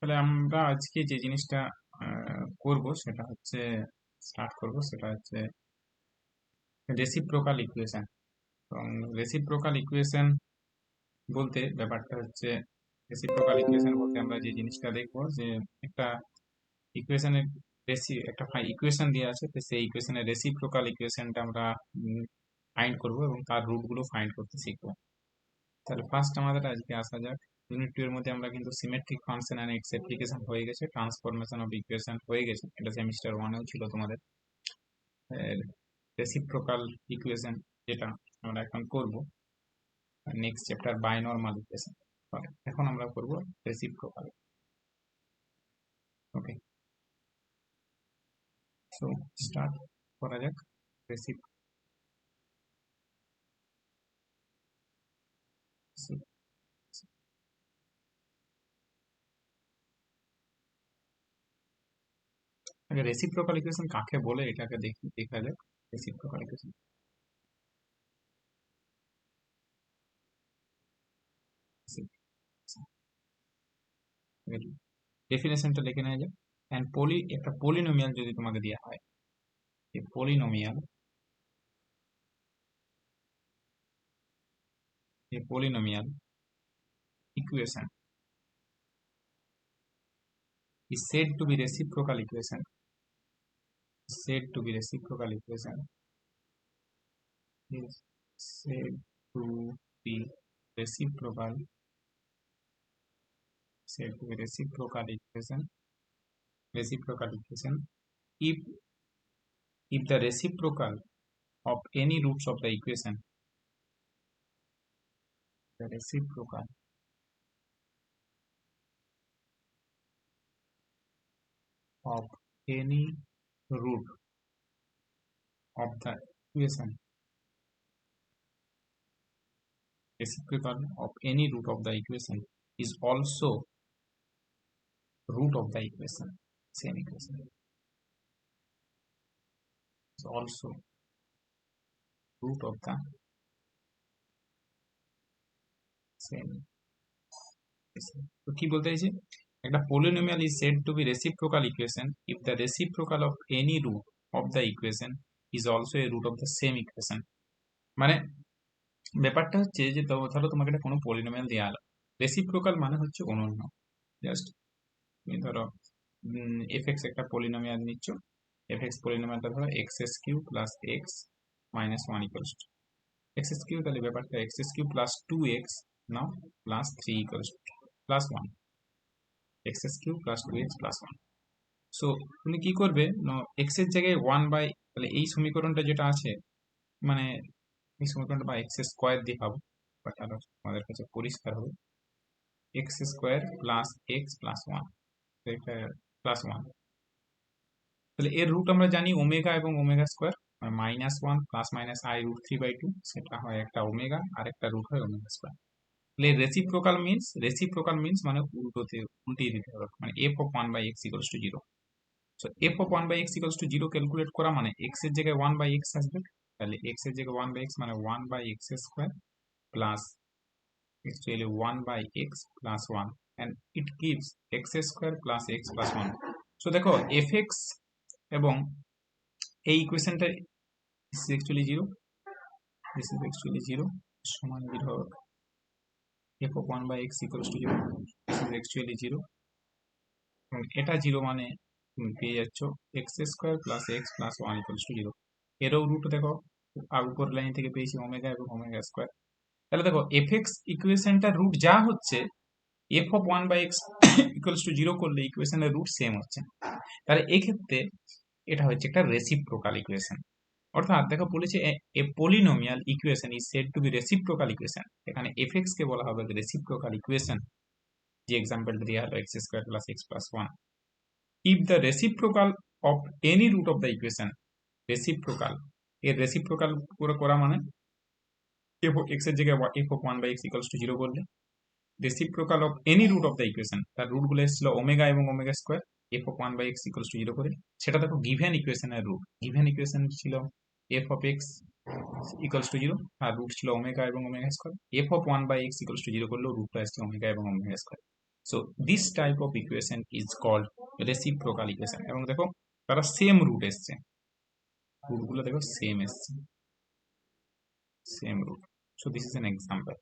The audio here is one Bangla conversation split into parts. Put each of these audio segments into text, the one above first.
তাহলে আমরা আজকে যে জিনিসটা করব সেটা হচ্ছে রেসিপ্রোকাল ইকুয়েশন। এবং রেসিপ্রোকাল ইকুয়েশন বলতে ব্যাপারটা হচ্ছে রেসিপ্রোকাল ইকুয়েশন বলতে আমরা যে জিনিসটা দেখবো যে একটা ইকুয়েশনের একটা ইকুয়েশন দিয়ে আছে, তো সেই ইকুয়েশনের রেসিপ্রোকাল ইকুয়েশনটা আমরা ফাইন্ড করব এবং তার রুট গুলো ফাইন্ড করতে শিখবো। তাহলে ফার্স্ট আমাদের আজকে আসা যাক। ইউনিট 2 এর মধ্যে আমরা কিন্তু symmetric function and its application হয়ে গেছে, ট্রান্সফরমেশন অফ ইকুয়েশন হয়ে গেছে, এটা সেমিস্টার 1 এও ছিল তোমাদের। রেসিপ্রোকাল ইকুয়েশন যেটা আমরা এখন করব, নেক্সট চ্যাপ্টার বাইনর্মাল ইকুয়েশন, এখন আমরা করব রেসিপ্রোকাল। ওকে, সো স্টার্ট করা যাক। রেসিপ্রোকাল ইকুয়েশন কাকে বলে এটাকে দেখা যাক। রেসিপ্রোকাল ইকুয়েশন ডেফিনেশনটা লিখে নেওয়া যাক। এন্ড একটা পলিনোমিয়াল যদি তোমাকে দেওয়া হয়, এই polynomial equation is said to be reciprocal equation, is said to be reciprocal equation, is said to be reciprocal, said to be reciprocal equation if the reciprocal of any roots of the equation, the reciprocal of any root of the equation, reciprocal of any root of the equation is also root of the equation, same equation is also root of the same equation. তো কি বলতে চাইছি, একটা polynomial is said to be reciprocal equation if the reciprocal of any root of the equation is also a root of the same equation। মানে ব্যাপারটা হচ্ছে যে ধরো তোমাকে একটা কোনো পলিনোমিয়াল দেওয়া হলো, রেসিপ্রোকাল মানে হচ্ছে অনন্য। জাস্ট তুমি ধরো এফএক্স একটা পলিনোমিয়াল নিচ্ছ, এফএক্স পলিনোমিয়ালটা ধরো x s q plus x minus one equals to x s q, তাহলে ব্যাপারটা x s q plus two x now plus three equals to plus one, x s q plus two x plus one. So তুমি কি করবে, এক্স এর জায়গায় ওয়ান বাই, তাহলে এই সমীকরণটা যেটা আছে, মানে এই সমীকরণটা বা এক্স স্কোয়ার দিয়ে পাবো, বাট আরো আমাদের কাছে পরিষ্কার হবে, x square plus x plus one, এটা প্লাস ওয়ান। তাহলে এর রুট আমরা জানি ওমেগা এবং omega square, minus one plus minus i root three by two, সেটা হয় একটা ওমেগা আর একটা রুট হয় ওমেগা স্কোয়ার। তাহলে রেসিপ্রোকাল মিনস মানে উল্টিয়ে দিতে হবে, মানে f of one by x equals to zero. So F of one by x equals to zero calculate করা মানে এক্স এর জায়গায় ওয়ান বাই এক্স আসবে, তাহলে এক্স এর জায়গায় ওয়ান বাই এক্স মানে one by x square plus actually 1 by x plus 1 and it gives x square plus x plus 1. So দেখো fx এবং এই ইকুয়েশনটা this is actually 0, this is actually 0 সমান 0 হবে, f of 1 by x equals to 0, this is actually 0 এবং এটা 0 মানে তুমি পেয়ে যাচ্ছ x square plus x plus 1 equals to 0। এরও রুট দেখো, আর উপর লাইন থেকে পেয়েছি ওমেগা এবং ওমেগা স্কোয়ার। তাহলে দেখো এফএক্স ইকুয়েশনটার রুট যা হচ্ছে, f of one by x equals to zero করলে ইকুয়েশনের রুট সেম হচ্ছে। তাহলে এক্ষেত্রে এটা হচ্ছে একটা রেসিপ্রোকাল ইকুয়েশন। অর্থাৎ দেখো বলেছে a polynomial equation is said to be reciprocal equation, এখানে এফএক্স কে বলা হবে রেসিপ্রোকাল ইকুয়েশন, যে এক্সাম্পলটা দেওয়া হলো X square plus x plus one. If the reciprocal of any root of the equation, reciprocal এর রেসিপ্রোকাল করা মানে এফ এক্স এর জায়গায় F of one by x equals to zero করলে reciprocal of any root of the equation, তার রুট গুলো এসেছিল ওমেগা এবং omega square, f of one by x equals to zero করে, সেটা দেখো গিভেন ইকুয়েশনের রুট, গিভেন ইকুয়েশন ছিল f of x equals to zero আর রুট ছিল ওমেগা এবং omega square, f of one by x equals to zero করলেও রুটটা এসছে ওমেগা এবং omega square. So this type of equation is called reciprocal equation. এবং দেখো তারা সেম রুট এসছে, রুটগুলো দেখো সেম এসছে, same root. So this is an example.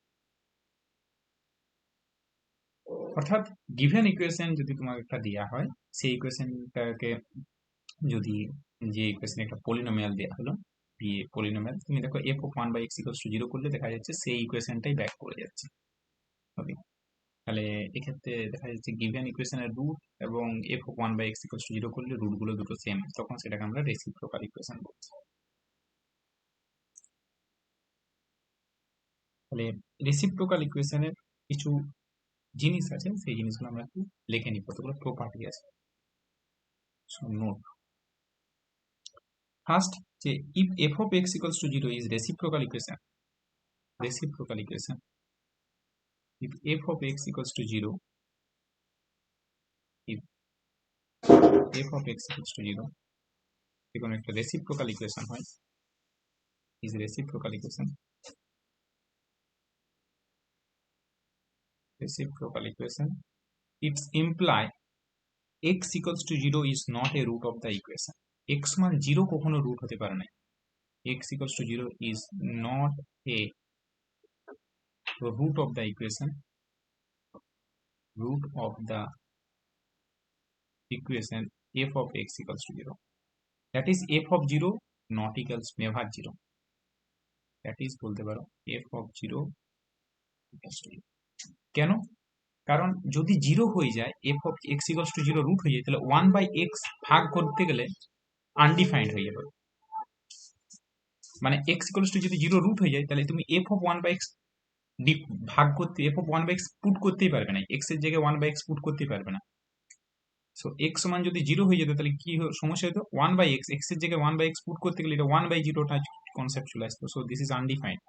অর্থাৎ গিভেন ইকুয়েশন যদি তোমাকে একটা দেওয়া হয়, সেই ইকুয়েশনটাকে যদি, যে ইকুয়েশনে একটা পলিনোমিয়াল দেওয়া হলো, পলিনোমিয়াল, তুমি দেখো f of one by x equals to zero করলে দেখা যাচ্ছে সেই ইকুয়েশনটাই ব্যাক করে যাচ্ছে। ওকে, তাহলে এক্ষেত্রে দেখা যাচ্ছে গিভেন ইকুয়েশনের রুট এবং f of one by x equals to zero করলে রুটগুলো দুটো সেম, তখন সেটাকে আমরা রেসিপ্রোকাল ইকুয়েশন বলছি। তাহলে রেসিপ্রোকাল ইকুয়েশনের কিছু জিনিস আছে, সেই জিনিসগুলো আমরা একটু লিখে নিই, কতগুলো প্রপার্টি আছে। সো নোট ফার্স্ট, যে if f of x equals to 0 is reciprocal equation, reciprocal equation, if f of x equals to 0, if f of x equals to 0 এরকম একটা reciprocal equation হয়, is reciprocal equation, reciprocal equation, it's imply x equals to 0 is not a root of the equation. x মান 0 কখনো রুট হতে পারে না। x equals to 0 is not a root of the equation, root of the equation f of x equals to 0. That is f of 0 not equals never 0. That is বলতে পারো f of 0 equals to 0. কেন? কারণ যদি 0 হয়ে যায়, f of x equals to 0 root হয়ে যায়, তাহলে 1 by x ভাগ করতে গেলে আনডিফাইন্ড হয়ে যাবে। মানে x equals to যদি 0 রুট হয়ে যায়, তাহলে তুমি f of 1 by x ভাগ করতে, f of 1 by x put করতেই পারবে না, x এর জায়গায় 1 by x পুট করতেই পারবে না। সো x সমান যদি 0 হয়ে যেত, তাহলে কি সমস্যা হতো, 1 by x, x এর জায়গায় 1 by x পুট করতে গেলে এটা 1 by 0টা কনসেপ্ট চলে আসতো। So this is undefined.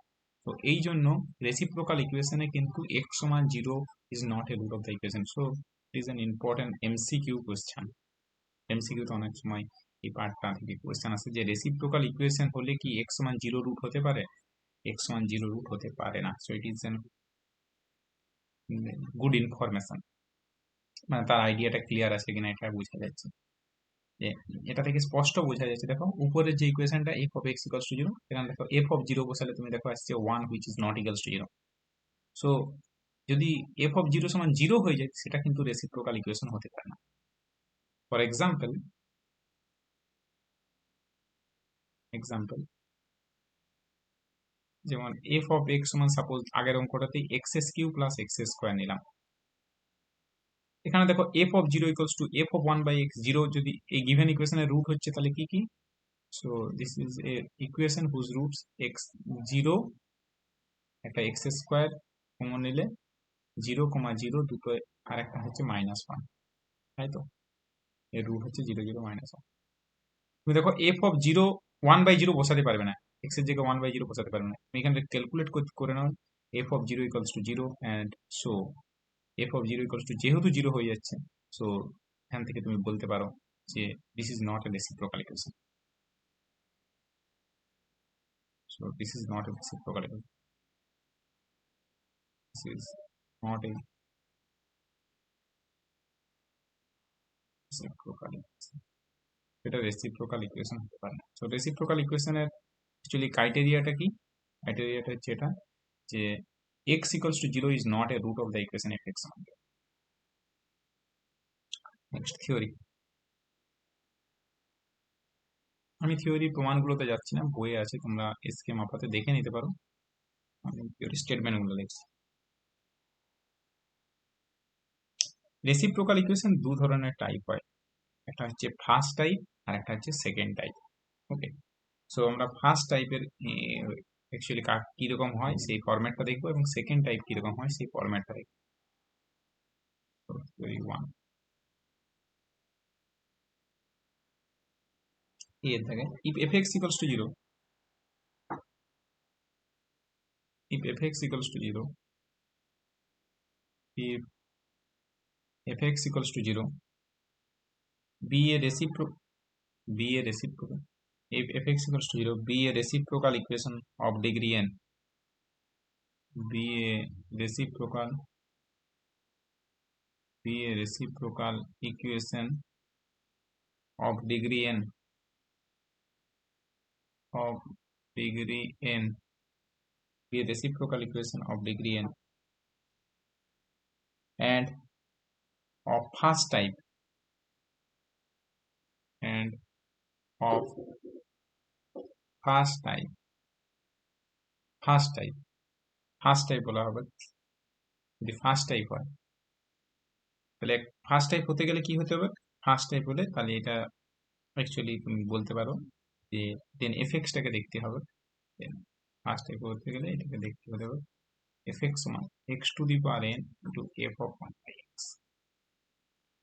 তো এই জন্য রেসিপ্রোকাল ইকুয়েশনে কিন্তু x সমান 0 is not a root of the equation. So it is an important MCQ question. MCQ তো অনেক সময় এই পার্টটা থেকে কোশ্চেন আসে যে রেসিপ্রোকাল ইকুয়েশন হলে কি x সমান 0 রুট হতে পারে? x সমান 0 রুট হতে পারে না। So it is an good information, মানে তার আইডিয়াটা ক্লিয়ার আছে কিনা এটা বোঝা যাচ্ছে। এটা থেকে স্পষ্ট বোঝা যাচ্ছে, দেখো উপরের যে ইকুয়েশনটা f of x equals to 0, এখানে দেখো f of 0 বসালে তুমি দেখো আসছে 1 which is not equals to 0. So যদি f of 0 সমান 0 হয়ে যায়, সেটা কিন্তু রেসিপ্রোকাল ইকুয়েশন হতে পারে না। ফর এক্সাম্পল, যেমন f of x সমান, সাপোজ আগের অঙ্কটাতে x³ প্লাস x² নিলাম, এখানে দেখো f of 0 equals to f of 1 by x, 0 যদি এই গিভেন ইকুয়েশনের রুট হচ্ছে, তাহলে কি কি? So this is a equation whose roots x0, একটা x² কমন নিলে 0, 0 দুটো, আর একটা হচ্ছে -1, তাই তো? এর রুট হচ্ছে 0, 0, -1। তুমি দেখো f of 0 1 by 0 বসাতে পারবে না, x এর জায়গায় 1 by 0 বসাতে পারবে না। তুমি এখানে ক্যালকুলেট করে নাও f of 0 equals to 0, and so f of 0 equals to, যেহেতু 0 হয়ে যাচ্ছে, সো এখান থেকে তুমি বলতে পারো যে this is not a reciprocal equation. So this is not a reciprocal equation. This is not a reciprocal equation. এটা রেসিপ্রোকাল ইকুয়েশন হতে পারে না। সো রেসিপ্রোকাল ইকুয়েশনের অ্যাকচুয়ালি ক্রাইটেরিয়াটা কি? ক্রাইটেরিয়াটা হচ্ছে এটা, যে x equals to 0 is not a root of the equation f x. Next theory. আমি থিওরি প্রমাণগুলোতে যাচ্ছি না, বইয়ে আছে, তোমরা এসকে মাপাতে দেখে নিতে পারো। আমি থিওরি স্টেটমেন্টগুলো লিখছি। রেসিপ্রোকাল ইকুয়েশন দু ধরনের টাইপ হয়, একটা হচ্ছে ফার্স্ট টাইপ আর একটা হচ্ছে সেকেন্ড টাইপ। ওকে, সো আমরা ফার্স্ট টাইপের অ্যাকচুয়ালি কিরকম হয় সেই ফরম্যাটটা দেখবো, এবং সেকেন্ড টাইপ কিরকম হয় সেই ফরম্যাটটা দেখবো। থিওরি 1 এর থাকে, if fx equals to 0, if fx equals to 0, if fx equals to 0, be a reciprocal, if fx equals to 0, be a reciprocal equation of degree n, be a reciprocal be a reciprocal equation of degree n be a reciprocal equation of degree n and of first type and of first type বলা হবে। যদি ফার্স্ট টাইপ হয় তাহলে ফার্স্ট টাইপ হতে গেলে কি হতে হবে, ফার্স্ট টাইপ হলে তাহলে এটা অ্যাকচুয়ালি তুমি বলতে পারো যে দেন এফএক্সটাকে দেখতে হবে। দেন ফার্স্ট টাইপ হতে গেলে এটাকে দেখতে হবে এফএক্স সমান x to the power N into F of 1 by x.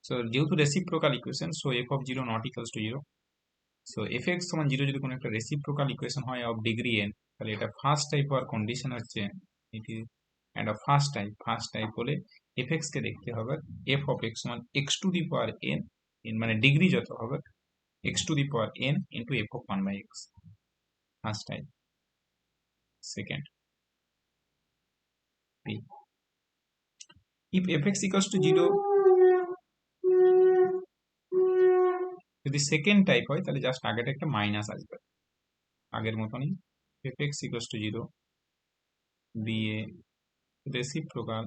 So যেহেতু reciprocal equation, so F of 0 not equals to 0। So F X সমান 0 যদি কোনো একটা রেসিপ্রোকাল ইকুয়েশন হয় অফ ডিগ্রি এন, তাহলে এটা ফার্স্ট টাইপ হওয়ার কন্ডিশন হচ্ছে এটি অ্যান্ড অফ ফার্স্ট টাইপ হলে এফএক্স কে দেখতে হবে এফ অফ এক্স সমান x to the power N, মানে ডিগ্রি যত হবে x to the power N into F of 1 by x. First type. Second, if fx equals to 0, যদি সেকেন্ড টাইপ হয় তাহলে জাস্ট আগেটা একটা মাইনাস আসবে আগের মতনই। fx equals to 0 be a reciprocal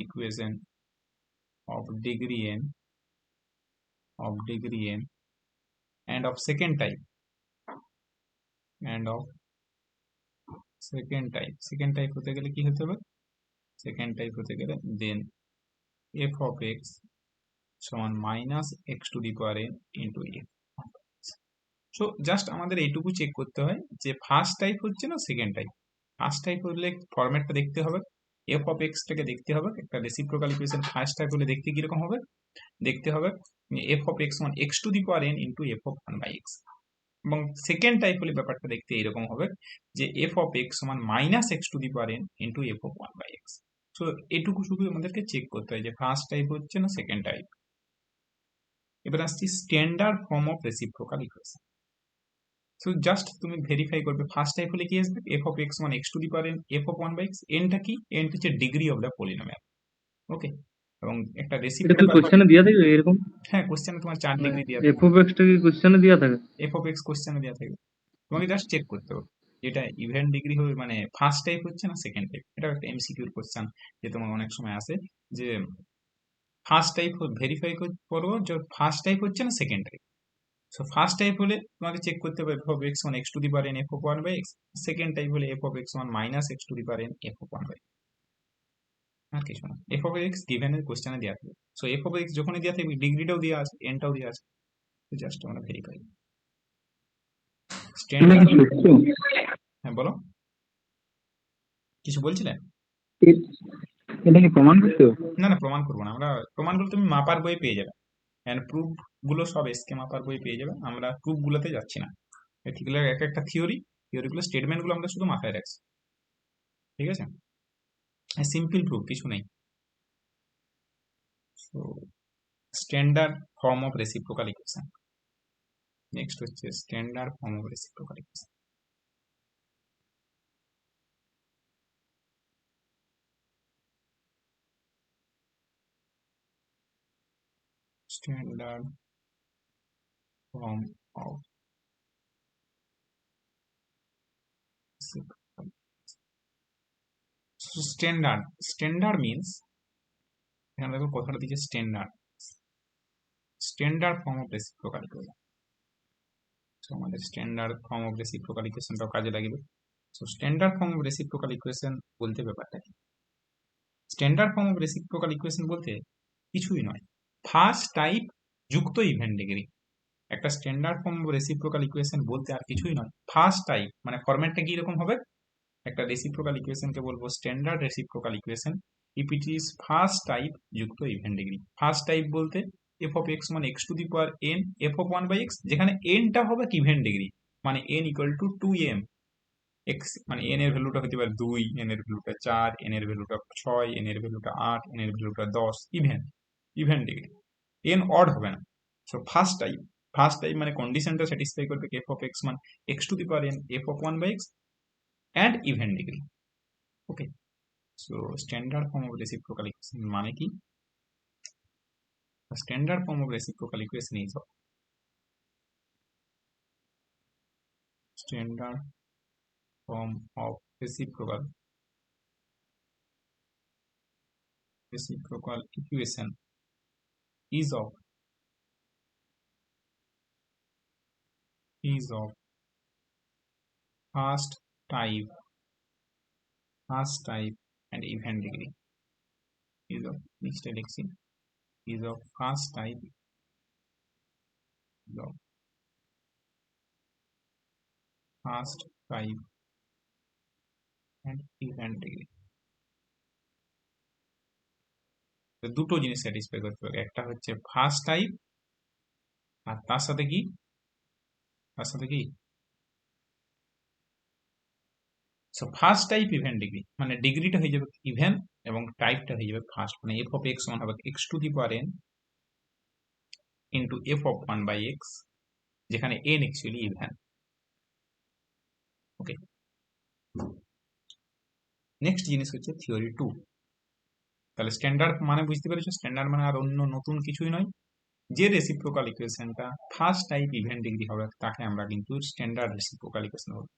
equation of degree n and of second type second type হতে গেলে কি হতে হবে, সেকেন্ড টাইপ হতে গেলে দেন f of x সমান minus x to the power N into F. So just আমাদের এইটুকু চেক করতে হয় যে ফার্স্ট টাইপ হচ্ছে না সেকেন্ড টাইপ। ফার্স্ট টাইপ হলে ফরম্যাটটা দেখতে হবে, এফ অফ এক্সটাকে দেখতে হবে একটা রেসিপ্রোকাল ইকুয়েশন ফার্স্ট টাইপ হলে দেখতে কিরকম হবে, দেখতে হবে এফ অফ এক্স সমান x to the power N into F of 1 by x. এবং সেকেন্ড টাইপ হলে ব্যাপারটা দেখতে এরকম হবে যে এফ অফ এক্স সমান minus x to the power N into F of 1 by x. So এটুকু শুধু আমাদেরকে চেক করতে হয় যে ফার্স্ট টাইপ হচ্ছে না সেকেন্ড টাইপ। এবার আসছি standard form of reciprocal equation. So just তুমি ভেরিফাই করবে ফার্স্ট টাইপ হলে কি আসবে, এফ অফ এক্স সমান x to the power N F of 1 by X. এনটা কি, এনটা হচ্ছে degree of the polynomial. Okay, এবং একটা এটা কি রেসিপ্রোকাল, কোশ্চেনে দেয়া থাকে এরকম? হ্যাঁ কোশ্চেনে তোমার 4 ডিগ্রি দেওয়া এফ অফ এক্স টা কি কোশ্চেনে দেয়া থাকে? এফ অফ এক্স কোশ্চেনে দেওয়া থাকে, তোমাকে জাস্ট চেক করতে হবে যেটা ইভেন ডিগ্রি হবে মানে ফার্স্ট টাইপ হচ্ছে না সেকেন্ড টাইপ। এটা একটা এমসিকিউর কোশ্চেন যে তোমার অনেক সময় আসে যে ফার্স্ট টাইপ ভেরিফাই করবো যে ফার্স্ট টাইপ হচ্ছে না second type. So first type হলে তোমাকে চেক করতে হবে এফ অফ এক্স সমান x to the power N F of 1 by X. Second type হলে এফ অফ এক্স সমান minus x to the power N F of 1 by X. আর কিছু না, এফ অফ এক্স গিভেন এর কোশ্চেনে দেওয়া থাকবে। সো এফ অফ এক্স যখনই দেওয়া থাকবে ডিগ্রিটাও দেওয়া আছে এনটাও দেওয়া আছে, জাস্ট আমরা ভেরিফাই। স্ট্যান্ডার্ড, হ্যাঁ বলো কিছু বলছিলে? এটা কি প্রমাণ করতে হবে? না না প্রমাণ করবো না আমরা, প্রমাণগুলো তুমি মাপার বই পেয়ে যাবে এন্ড প্রুফ গুলো সব এসকে মাপার বই পেয়ে যাবে। আমরা প্রুফ গুলোতে যাচ্ছি না, এগুলো এক একটা থিওরিগুলো স্টেটমেন্ট গুলো আমরা শুধু মাথায় রাখছি, ঠিক আছে? সিম্পল প্রুফ কিছু নেই। So standard form of reciprocal equation. Next হচ্ছে standard form of reciprocal equation. Standard form of standard means, এখানে দেখো কথাটা দিচ্ছে standard form of reciprocal equation. So আমাদের স্ট্যান্ডার্ড ফর্ম অফ রেসিপ্রোকাল ইকুয়েশনটাও কাজে লাগবে। So standard form of reciprocal equation বলতে ব্যাপারটা কি, standard form of reciprocal equation বলতে কিছুই নয়, ফার্স্ট টাইপ যুক্ত ইভেন ডিগ্রি। একটা standard form of reciprocal equation বলতে আর কিছুই নয়, ফার্স্ট টাইপ মানে ফরম্যাটটা কি রকম হবে, একটা রেসিপ্রোকাল ইকুয়েশনকে বলবো standard reciprocal equation if it is first type যুক্ত ইভেন ডিগ্রি। ফার্স্ট টাইপ বলতে এফ অফ এক্স মানে x to the power N F of 1 by x, যেখানে এনটা হবে ইভেন ডিগ্রি মানে n equal to 2m। X মানে এন এর ভ্যালুটা হতে পারে 2, এন এর ভ্যালুটা 4, এন এর ভ্যালুটা 6, এন এর ভ্যালুটা 8, এন এর ভ্যালুটা 10, ইভেন ডিগ্রি, এন অড হবে না। সো ফার্স্ট টাইপ মানে কন্ডিশনটা স্যাটিসফাই করবে এফ অফ এক্স মানে x to the power N F of 1 by x and even degree. Okay, So standard form of reciprocal equation মানে কি? The standard form of reciprocal equation is standard form of reciprocal equation is of first type and even degree. Is of next LXC is of first type is of first type and even degree. তো দুটো জিনিস স্যাটিসফাই করতে হবে, একটা হচ্ছে ফার্স্ট টাইপ আর তার সাথে কি so first type even degree মানে ডিগ্রিটা হয়ে যাবে ইভেন এবং টাইপটা হয়ে যাবে ফার্স্ট, মানে এফ অফ এক্স সমান হবে x to the power N into F of 1/x, যেখানে এন অ্যাকচুয়ালি ইভেন। ওকে, নেক্সট জিনিস হচ্ছে থিওরি 2। তাহলে স্ট্যান্ডার্ড মানে বুঝতে পেরেছো, স্ট্যান্ডার্ড মানে আর অন্য নতুন কিছুই নয়, যে রেসিপ্রোকাল ইকুয়েশনটা ফার্স্ট টাইপ ইভেন ডিগ্রি হবে তাকে আমরা কিন্তু স্ট্যান্ডার্ড রেসিপ্রোকাল ইকুয়েশন বলবো।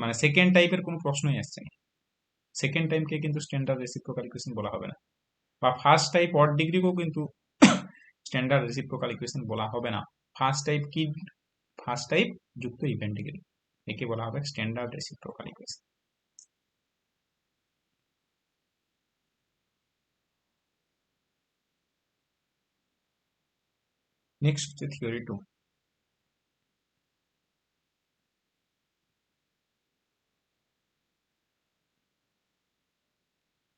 মানে সেকেন্ড টাইপের কোনো প্রশ্নই আসছে না, সেকেন্ড টাইমকে কিন্তু স্ট্যান্ডার্ড রেসিপ্রোকাল ইকুয়েশন বলা হবে না, বা ফার্স্ট টাইপ অড ডিগ্রিকেও কিন্তু স্ট্যান্ডার্ড রেসিপ্রোকাল ইকুয়েশন বলা হবে না। ফার্স্ট টাইপ কি? ফার্স্ট টাইপ যুক্ত ইভেন ডিগ্রি, একে বলা হবে স্ট্যান্ডার্ড রেসিপ্রোকাল ইকুয়েশন। নেক্সট হচ্ছে theory 2।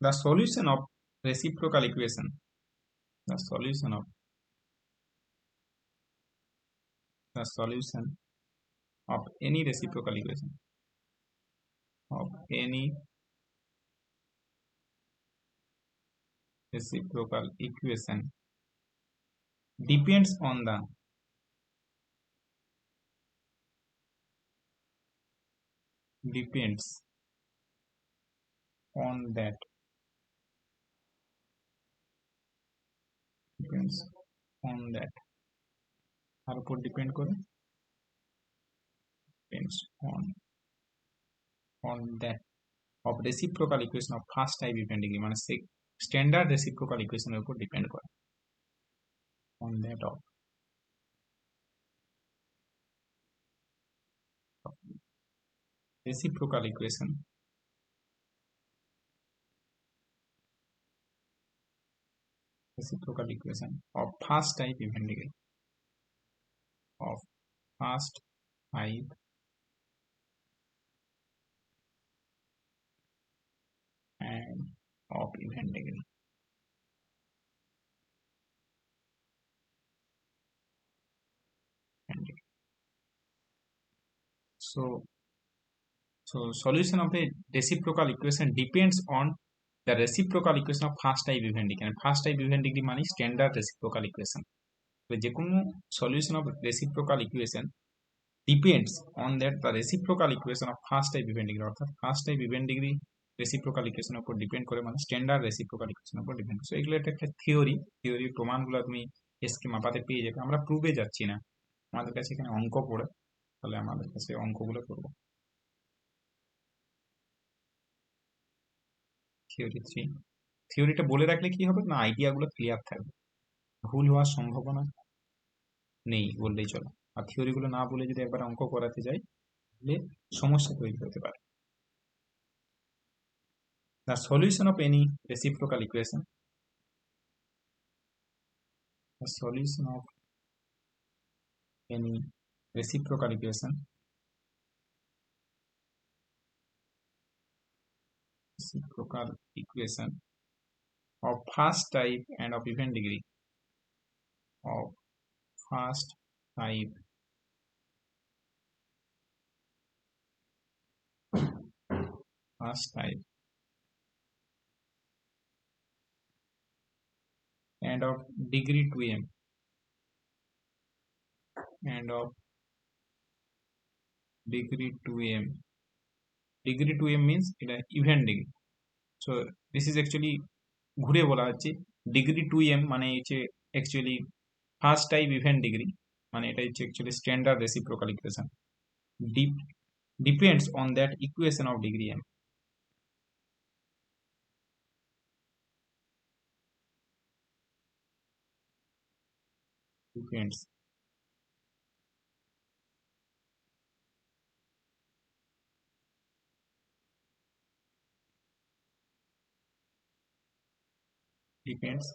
The solution of reciprocal equation, the solution of any reciprocal equation of any reciprocal equation depends on the depends on that depends on that তার উপর ডিপেন্ড করে depends on that of reciprocal equation of first type even degree, মানে স্ট্যান্ডার্ড রেসিপ্রোকাল ইকুয়েশনের উপর ডিপেন্ড করে on that of reciprocal equation of first type even degree of first type and of even degree. So solution of a reciprocal equation depends on the reciprocal equation of first type even degree, and first type even degree মানে standard reciprocal equation। তো যে কোনো solution of reciprocal equation depends on that the reciprocal equation of first type even degree, অর্থাৎ first type even degree reciprocal equation এর উপর ডিপেন্ড করে, মানে স্ট্যান্ডার্ড রেসিপ্রোকাল ইকুয়েশনের উপর ডিপেন্ড করে। সো এগুলো একটা থিওরির প্রমাণগুলো তুমি স্কিমা পাতে পেয়ে যাবে। আমরা প্রুভে যাচ্ছি না, আমাদের কাছে এখানে অঙ্ক পড়ে, তাহলে আমাদের কাছে অঙ্কগুলো করবো। থিওরি 3, থিওরিটা বলে রাখলে কি হবে না, আইডিয়াগুলো ক্লিয়ার থাকবে, ভুল হওয়ার সম্ভাবনা নেই বললেই চলে। আর থিওরিগুলো না বলে যদি একবার অঙ্ক করাতে যাই তাহলে সমস্যা তৈরি হতে পারে। The solution of any reciprocal equation, the solution of any reciprocal equation of first type and of even degree of first type and of degree 2m and of degree 2m means এটা even degree, so this is actually ঘুরে বলা হচ্ছে ডিগ্রি 2m মানে হচ্ছে actually first type event degree, মানে এটা হচ্ছে actually standard reciprocal equation, depends on that equation of degree m. Depends. Depends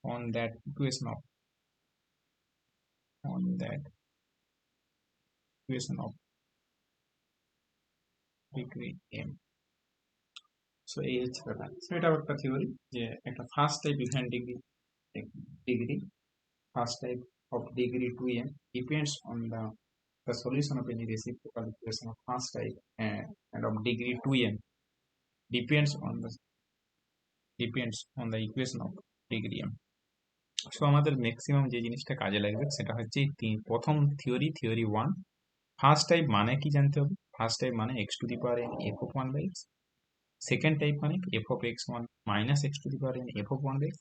on that equation of degree m. So এই হচ্ছে ব্যাপার। সো এটা একটা থিওরি যে একটা first type event degree first type of degree 2m depends on the solution of any reciprocal equation of first type and of degree 2m depends on the equation of degree m. So আমাদের ম্যাক্সিমাম যে জিনিসটা কাজে লাগবে সেটা হচ্ছে প্রথম থিওরি 1, ফার্স্ট টাইপ মানে কি জানতে হবে। ফার্স্ট টাইপ মানে x to the power n f of 1 by x, second type মানে f of x1 minus x to the power n f of 1 by x,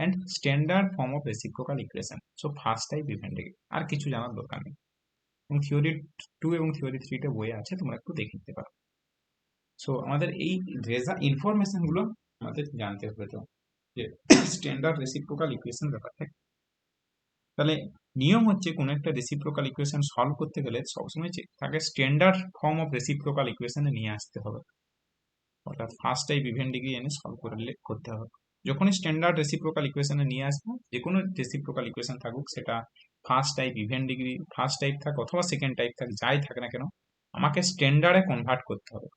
and standard form of reciprocal equation. So first type event degree, আর কিছু জানার দরকার নেই। এবং থিওরি 2 এবং থিওরি 3 টা বই আছে, তোমরা একটু দেখে নিতে পারো। সো আমাদের এই ইনফরমেশন গুলো আমাদের জানতে হবে, তো যে স্ট্যান্ডার্ড রেসিপ্রোকাল ইকুয়েশন ব্যাপারটা। তাহলে নিয়ম হচ্ছে কোন একটা রেসিপ্রোকাল ইকুয়েশন সলভ করতে গেলে সবসময় তাকে স্ট্যান্ডার্ড ফর্ম অফ রেসিপ্রোকাল ইকুয়েশনে নিয়ে আসতে হবে, অর্থাৎ ফার্স্ট টাইপ ইভেন্ট ডিগ্রি এনে সলভ করতে হবে। যখনই স্ট্যান্ডার্ড রেসিপ্রোকাল ইকুয়েশনে নিয়ে আসবো, যে কোনো রেসিপ্রোকাল ইকুয়েশন থাকুক, সেটা first type event degree first type থাক অথবা সেকেন্ড টাইপ থাক, যাই থাকে না কেন, আমাকে স্ট্যান্ডার্ডে কনভার্ট করতে হবে।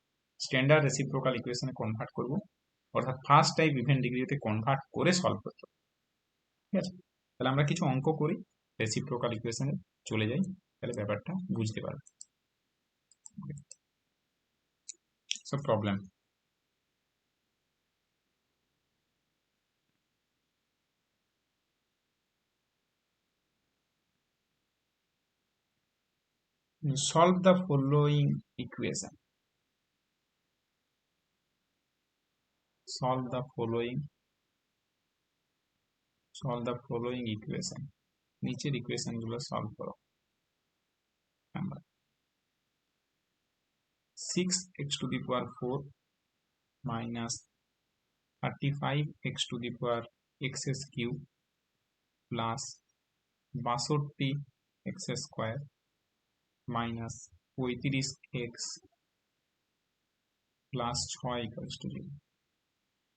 স্ট্যান্ডার্ড রেসিপ্রোকাল ইকুয়েশনে কনভার্ট করব, অর্থাৎ ফার্স্ট টাইপ ইভেন্ট ডিগ্রিতে কনভার্ট করে সলভ করতে হবে। ঠিক আছে, তাহলে আমরা কিছু অঙ্ক করি, রেসিপ্রোকাল ইকুয়েশনে চলে যাই, তাহলে ব্যাপারটা বুঝতে পারবে। So problem, solve the following equation. solve the following equation. নিচের ইকুয়েশন গুলো সলভ করো। Number 6x to the power 4 minus 35x to the power x cube plus 62x square minus 35x plus 6 equals to 0.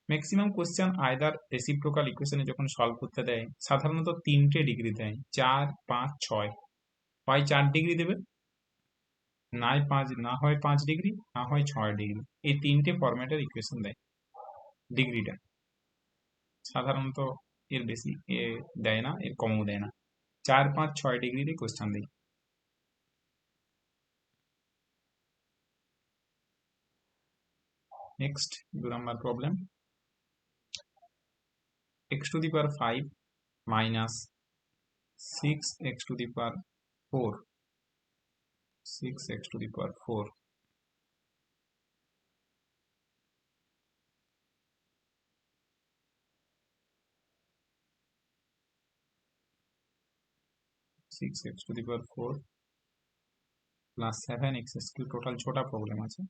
Maximum question either reciprocal ইকুয়েশনে যখন সলভ করতে দেয় সাধারণত 3টে ডিগ্রি দেয়, 4, 5, 6। হয় 4 ডিগ্রি দেবে, না হয় 5 ডিগ্রি, না হয় 6 ডিগ্রি। এই 3টে ফরম্যাটের ইকুয়েশন দেয় ডিগ্রিটা। সাধারণত এর বেশি দেয় না, এর কমও দেয় না। 4, 5, 6 ডিগ্রিতে কোশ্চেন দেয়। Next 2 number problem, x to the power 5 minus 6x to the power 4 6x to the power 4 6x to the power 4 plus 7x cube, total ছোটা প্রবলেম আছে,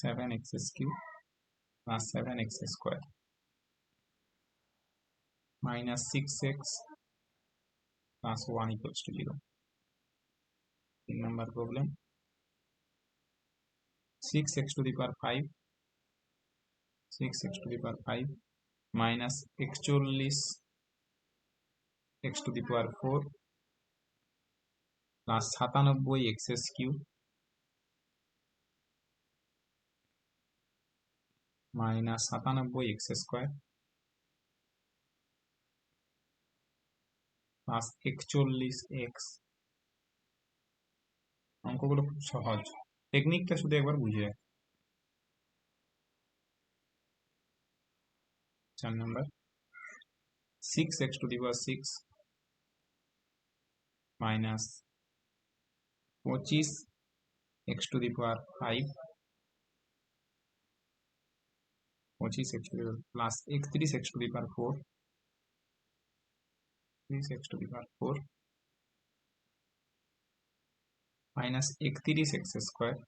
7x cube plus 7x square minus 6x plus 1 equals to 0. 3 number problem, 6x to the power 5 6x to the power 5 minus 41x to the power 4 plus 97x cube minus 97x square plus 41x। অঙ্কগুলো খুব সহজ, টেকনিকটা শুধু একবার বুঝে রাখ। 4 number, 6x to the power 6 minus 25x to the power 5 25x to the plus x3 x to the power 4 3x to the power 4 minus x3 x square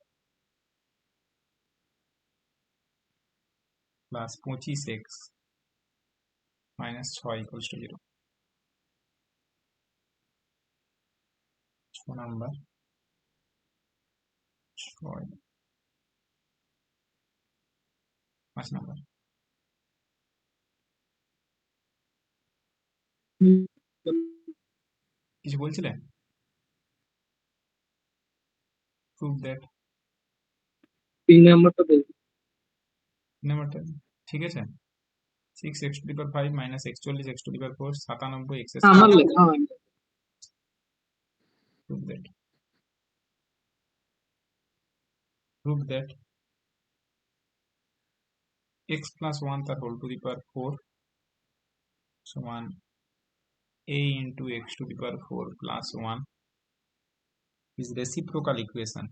plus 25x minus 6 equals to 0 6 number 6 5 number কিছু বলছিলে prove that 3 নাম্বারটা বলছি। নাম্বারটা ঠিক আছে 6x to the power 5 minus 41x to the power 4 97 x আমার square লেখা হয় prove that prove that x plus 1 তার whole to the power 4 সমান a into x to the power 4 plus 1 is reciprocal equation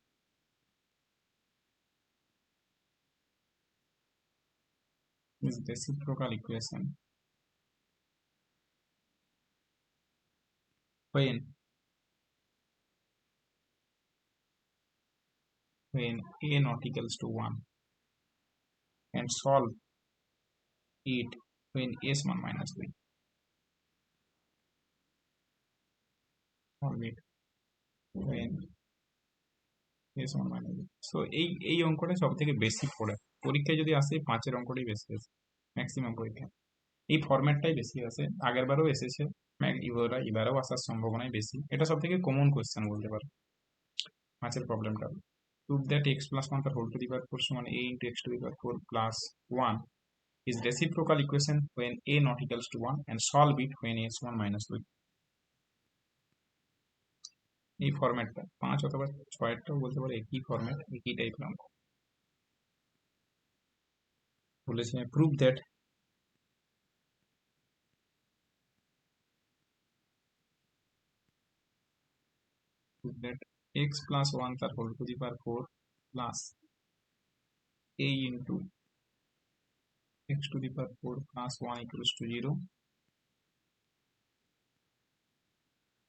when a not equals to 1 and solve it when s1 minus 3 solve it when s1 minus 3 so এই অঙ্কটা সব থেকে বেশি পড়ে পরীক্ষায় যদি আসে 5 এর অঙ্কটাই বেশি আসে ম্যাক্সিমাম পরীক্ষায় এই ফরম্যাটটাই বেশি আসে আগের বারও এসেছে এবারেও আসার সম্ভাবনাই বেশি এটা সব থেকে কমন কোশ্চেন বলতে পারো 5 এর প্রবলেমটা prove that x plus 1 the whole to the power 4 সমান a into x to the power 4 plus 1 is reciprocal equation when a not equals to 1 and solve it when a is 1 minus 2 এই ফরম্যাটটা 5 অথবা 6টাও বলতে পারো একই ফরম্যাট একই টাইপের অঙ্ক বলেছে prove that x plus 1 the whole to the power 4 plus a into x to the power 4 plus 1 equals to 0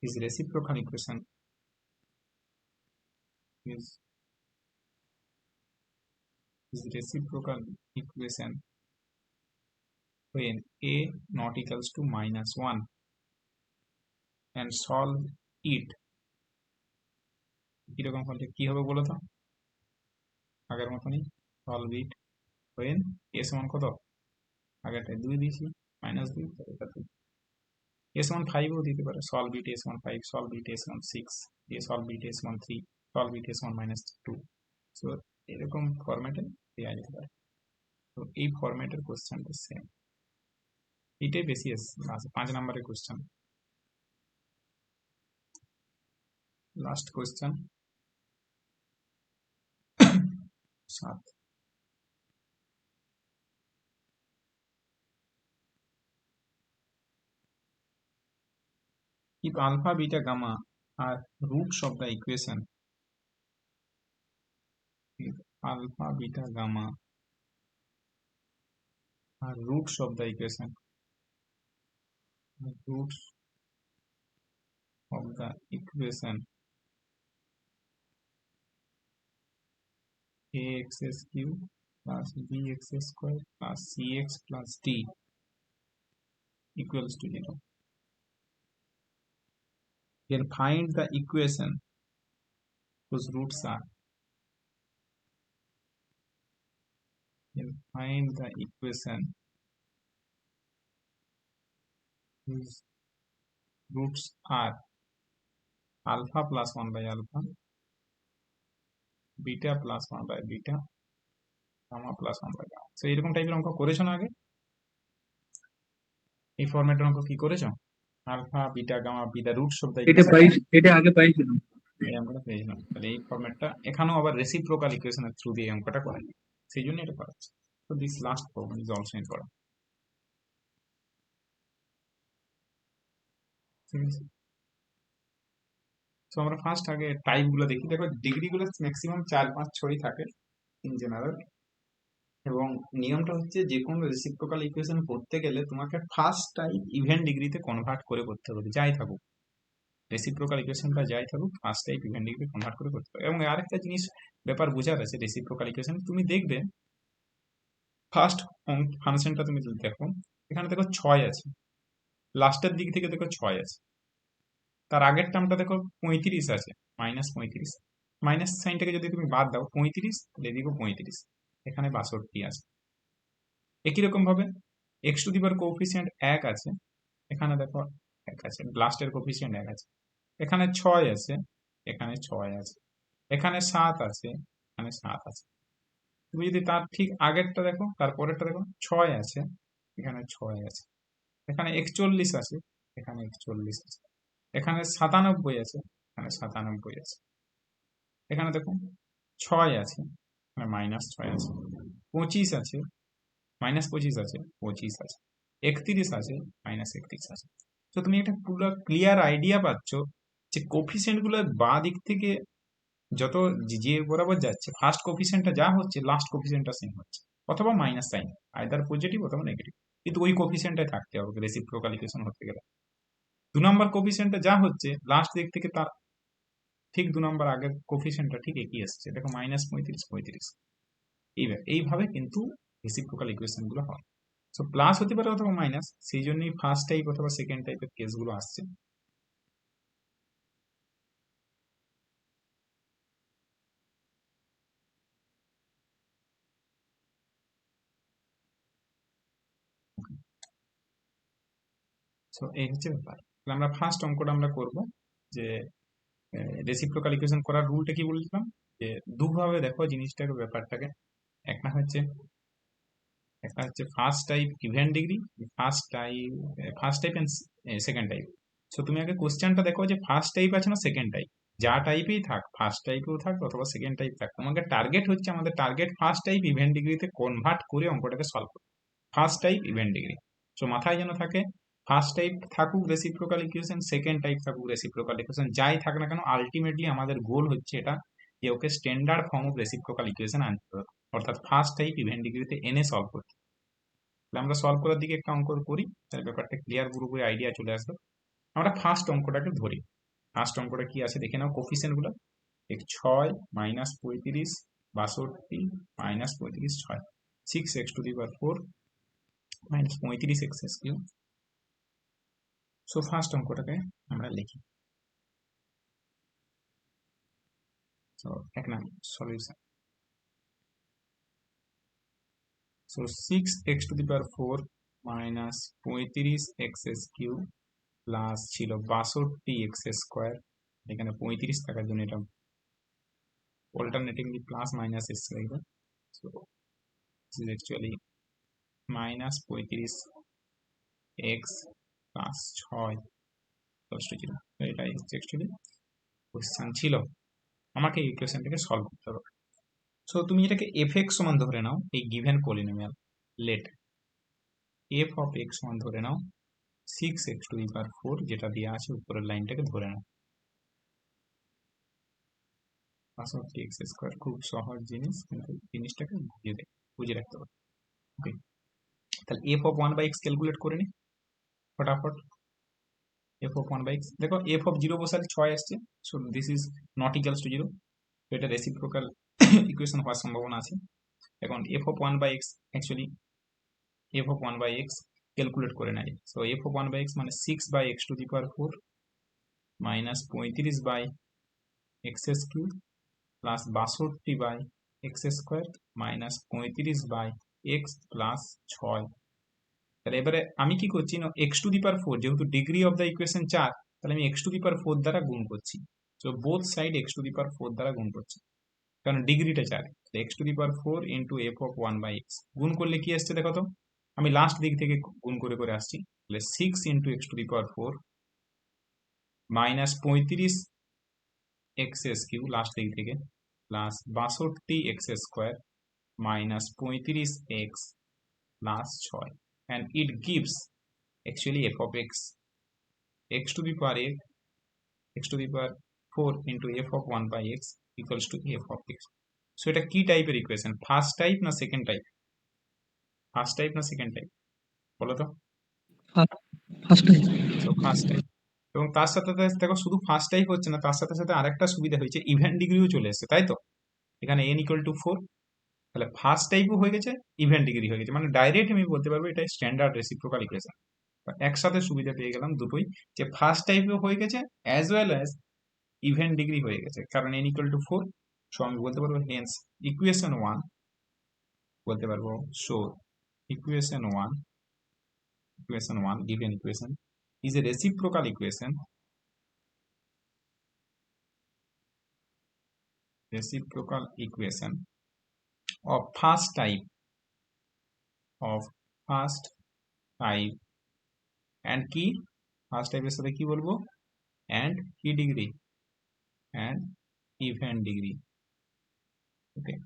is reciprocal equation is reciprocal equation when a not equals to minus 1 and solve it কিরকম করলে কি হবে বলো তো আগের মতনই solve it when a সমান কত আগেরটায় 2 দিয়েছি minus 2 এটা 2 a সমান 5 ও দিতে পারে solve it a সমান 5 solve it a সমান 6 a solve it a সমান 3 solve it a সমান minus 2 সো এরকম ফরম্যাটে দেওয়া যেতে পারে তো এই ফরম্যাটের কোশ্চেনটা সেম এটাই বেশি আছে 5 নম্বরের question last question 7 if alpha beta gamma are roots of the equation if alpha beta gamma are roots of the equation roots of the equation ax cube plus bx square plus cx plus d equals to 0 then find the equation whose roots are then find the equation whose roots are alpha plus 1 by alpha beta plus 1 by beta gamma plus 1 by gamma so এরকম টাইপের অঙ্ক করেছো না আগে এই ফরম্যাটের অঙ্ক কি করেছো alpha beta gamma beta roots of the এটা ইকুয়েশন এটা আগে পাইছিলাম। এই অঙ্কটা পেয়েছিলাম তাহলে এই ফরম্যাটটা এখানেও আবার রেসিপ্রোকাল ইকুয়েশনের থ্রু দিয়ে এই অঙ্কটা করা যায় সেই জন্য এটা করা হচ্ছে তো this last problem is also important ঠিক আছে তো আমরা ফার্স্ট আগে টাইপ গুলো দেখি দেখো ডিগ্রি গুলো ম্যাক্সিমাম 4 5 6ই থাকে ইন জেনারেল এবং নিয়মটা হচ্ছে যে কোনো রেসিপ্রোকাল ইকুয়েশন করতে গেলে তোমাকে ফার্স্ট টাইপ ইভেন ডিগ্রিতে কনভার্ট করে করতে হবে, যাই থাকুক রেসিপ্রোকাল ইকুয়েশনটা যাই থাকুক ফার্স্ট টাইপ ইভেন ডিগ্রিতে কনভার্ট করে করতে হবে। এবং আরেকটা জিনিস ব্যাপার বোঝার আছে রেসিপ্রোকাল ইকুয়েশন, তুমি দেখবে ফার্স্ট ফাংশনটা তুমি যদি দেখো, এখানে দেখো 6 আছে, লাস্টের দিক থেকে দেখো 6 আছে, তার আগের টার্মটা দেখো 35 আছে, -35, মাইনাস সাইনটাকে যদি তুমি বাদ দাও 35, তাহলে এদিকেও 35, এখানে 62 আছে। একই রকম ভাবে x to the power coefficient 1 আছে, এখানে দেখো 1 আছে, লাস্টের কোএফিসিয়েন্ট 1 আছে, এখানে 6 আছে, এখানে 6 আছে, এখানে 7 আছে, এখানে 7 আছে। তুমি যদি তার ঠিক আগেরটা দেখো, তারপরেরটা দেখো 6 আছে, এখানে 6 আছে, এখানে 41 আছে, এখানে 41 আছে, এখানে 97 আছে, এখানে 97 আছে, এখানে দেখো 6 আছে, এখানে -6 আছে, 25 আছে, -25 আছে, 25 আছে, 31 আছে, -31 আছে। তো তুমি একটা পুরো ক্লিয়ার আইডিয়া পাচ্ছ যে কোফিসিয়েন্ট গুলো বাঁ দিক থেকে যত যে বরাবর যাচ্ছে ফার্স্ট কোফিসিয়েন্টটা যা হচ্ছে লাস্ট কোফিসিয়েন্টটা সেম হচ্ছে, অথবা মাইনাস সাইন, আইদার পজিটিভ অথবা নেগেটিভ, কিন্তু ওই কোফিসিয়েন্টটাই থাকতে হবে রেসিপ্রোকাল ইকুয়েশন হতে গেলে। 2 নম্বর কোফিসিয়েন্টটা যা হচ্ছে লাস্ট দিক থেকে তার ঠিক 2 নম্বর আগের কোফিসিয়েন্টটা ঠিক একই আসছে, দেখো -35, 35। এইভাবে কিন্তু রেসিপ্রোকাল ইকুয়েশন গুলো হয়। সো প্লাস হতে পারে অথবা মাইনাস, সেই জন্যই ফার্স্ট টাইপ অথবা সেকেন্ড টাইপের কেসগুলো আসছে। সো এই হচ্ছে ব্যাপার। তাহলে আমরা ফার্স্ট অঙ্কটা আমরা করব যে রেসিপ্রোকাল ইকুয়েশন করার রুলটা কি বলছিলাম, যে দুভাবে দেখো জিনিসটাকে ব্যাপারটাকে, একটা হচ্ছে first type even degree, first type and second type. So তুমি আগে কোশ্চেনটা দেখো যে ফার্স্ট টাইপ আছে না সেকেন্ড টাইপ, যা টাইপেই থাক, ফার্স্ট টাইপেও থাক অথবা সেকেন্ড টাইপ থাক, তোমাকে টার্গেট হচ্ছে, আমাদের টার্গেট ফার্স্ট টাইপ ইভেন ডিগ্রিতে কনভার্ট করে অঙ্কটাকে সলভ করো, first type even degree. So মাথায় যেন থাকে ফার্স্ট টাইপ থাকুক রেসিপ্রোকাল ইকুয়েশন, সেকেন্ড টাইপ থাকুক রেসিপ্রোকাল ইকুয়েশন, যাই থাক না কেন আলটিমেটলি আমাদের গোল হচ্ছে এটা, যে okay standard form of reciprocal equation আনতে হবে, অর্থাৎ ফার্স্ট টাইপ ইভেন ডিগ্রিতে এনে সলভ করতে। তাহলে আমরা সলভ করার দিকে একটা অঙ্ক করি, তাহলে ব্যাপারটা ক্লিয়ার পুরোপুরি আইডিয়া চলে আসবে। আমরা ফার্স্ট অঙ্কটাকে ধরি, ফার্স্ট অঙ্কটা কি আছে দেখে নাও, কোফিসিয়েন্ট গুলো 6 -35 62 -35 6, 6x⁴ -35x3। সো ফার্স্ট অঙ্কটাকে আমরা লিখি। সো এক number solution. So 6x⁴ -35x³ plus ছিল 62x², এখানে 35 থাকার জন্য এটা অল্টারনেটিভলি প্লাস মাইনাস এসছে লাগবে। So this is actually -35x plus 6 ছিল, এটাই হচ্ছে অ্যাকচুয়ালি কোশ্চেন ছিল, আমাকে এই ইকুয়েশনটাকে সলভ করতে হবে। সো তুমি এটাকে f(x) সমান ধরে নাও, এই গিভেন পলিনোমিয়াল, লেট f(x) সমান ধরে নাও 6x⁴, যেটা দেওয়া আছে উপরের লাইনটাকে ধরে নাও, x²। খুব সহজ জিনিস, কিন্তু জিনিসটাকে বুঝে রাখতে হবে। ওকে, তাহলে f(1/x) ক্যালকুলেট করে নি ফটাফট। f(1/x) দেখো, f(0) বসালে 6 আসছে, so this is not equals to 0, তো এটা রেসিপ্রোকাল ইকুয়েশন হওয়ার সম্ভাবনা আছে। এখন f(1/x) অ্যাকচুয়ালি f(1/x) ক্যালকুলেট করে নেয়। সো f(1/x) মানে 6/x⁴ -35/x³ plus 62/x² -35/x plus 6। তাহলে এবারে আমি কি করছি না, x⁴, যেহেতু ডিগ্রি অফ দ্য ইকুয়েশন 4, তাহলে আমি x⁴ দ্বারা গুণ করছি। সো বোথ সাইড x⁴ দ্বারা গুণ করছি, কারণ ডিগ্রিটা 4, x⁴ ইন্টু f(1/x) গুণ করলে কি আসছে দেখো তো, আমি লাস্ট দিক থেকে গুণ করে করে আসছি, তাহলে 6 ইন্টু x⁴ -35x³ লাস্ট দিক থেকে plus 62x² -35x plus 6, and it gives actually f(x), x⁴ into f(1/x) equals to f(x). So এটা কি টাইপের ইকুয়েশন, ফার্স্ট টাইপ না সেকেন্ড টাইপ? ফার্স্ট টাইপ না সেকেন্ড টাইপ বলো তো? First time. So first type. এবং তার সাথে সাথে দেখো শুধু ফার্স্ট টাইপ হচ্ছে না, তার সাথে সাথে আরেকটা সুবিধা হয়েছে, ইভেন্ট ডিগ্রিও চলে এসেছে, তাই তো? এখানে n ইকুয়াল টু 4, তাহলে ফার্স্ট টাইপও হয়ে গেছে, ইভেন্ট ডিগ্রি হয়ে গেছে, মানে ডাইরেক্ট আমি বলতে পারবো এটা স্ট্যান্ডার্ড রেসিপ্রোকাল ইকুয়েশন। একসাথে সুবিধা পেয়ে গেলাম দুটোই, যে ফার্স্ট টাইপও হয়ে গেছে as well as event degree হয়ে গেছে, কারণ n ইকুয়াল টু 4। সো আমি বলতে পারবো হেন্স ইকুয়েশন 1, বলতে পারবো so equation 1, given equation is a reciprocal equation of first type and কি ফার্স্ট টাইপের সাথে কি বলবো, and কি degree, and event degree. Okay,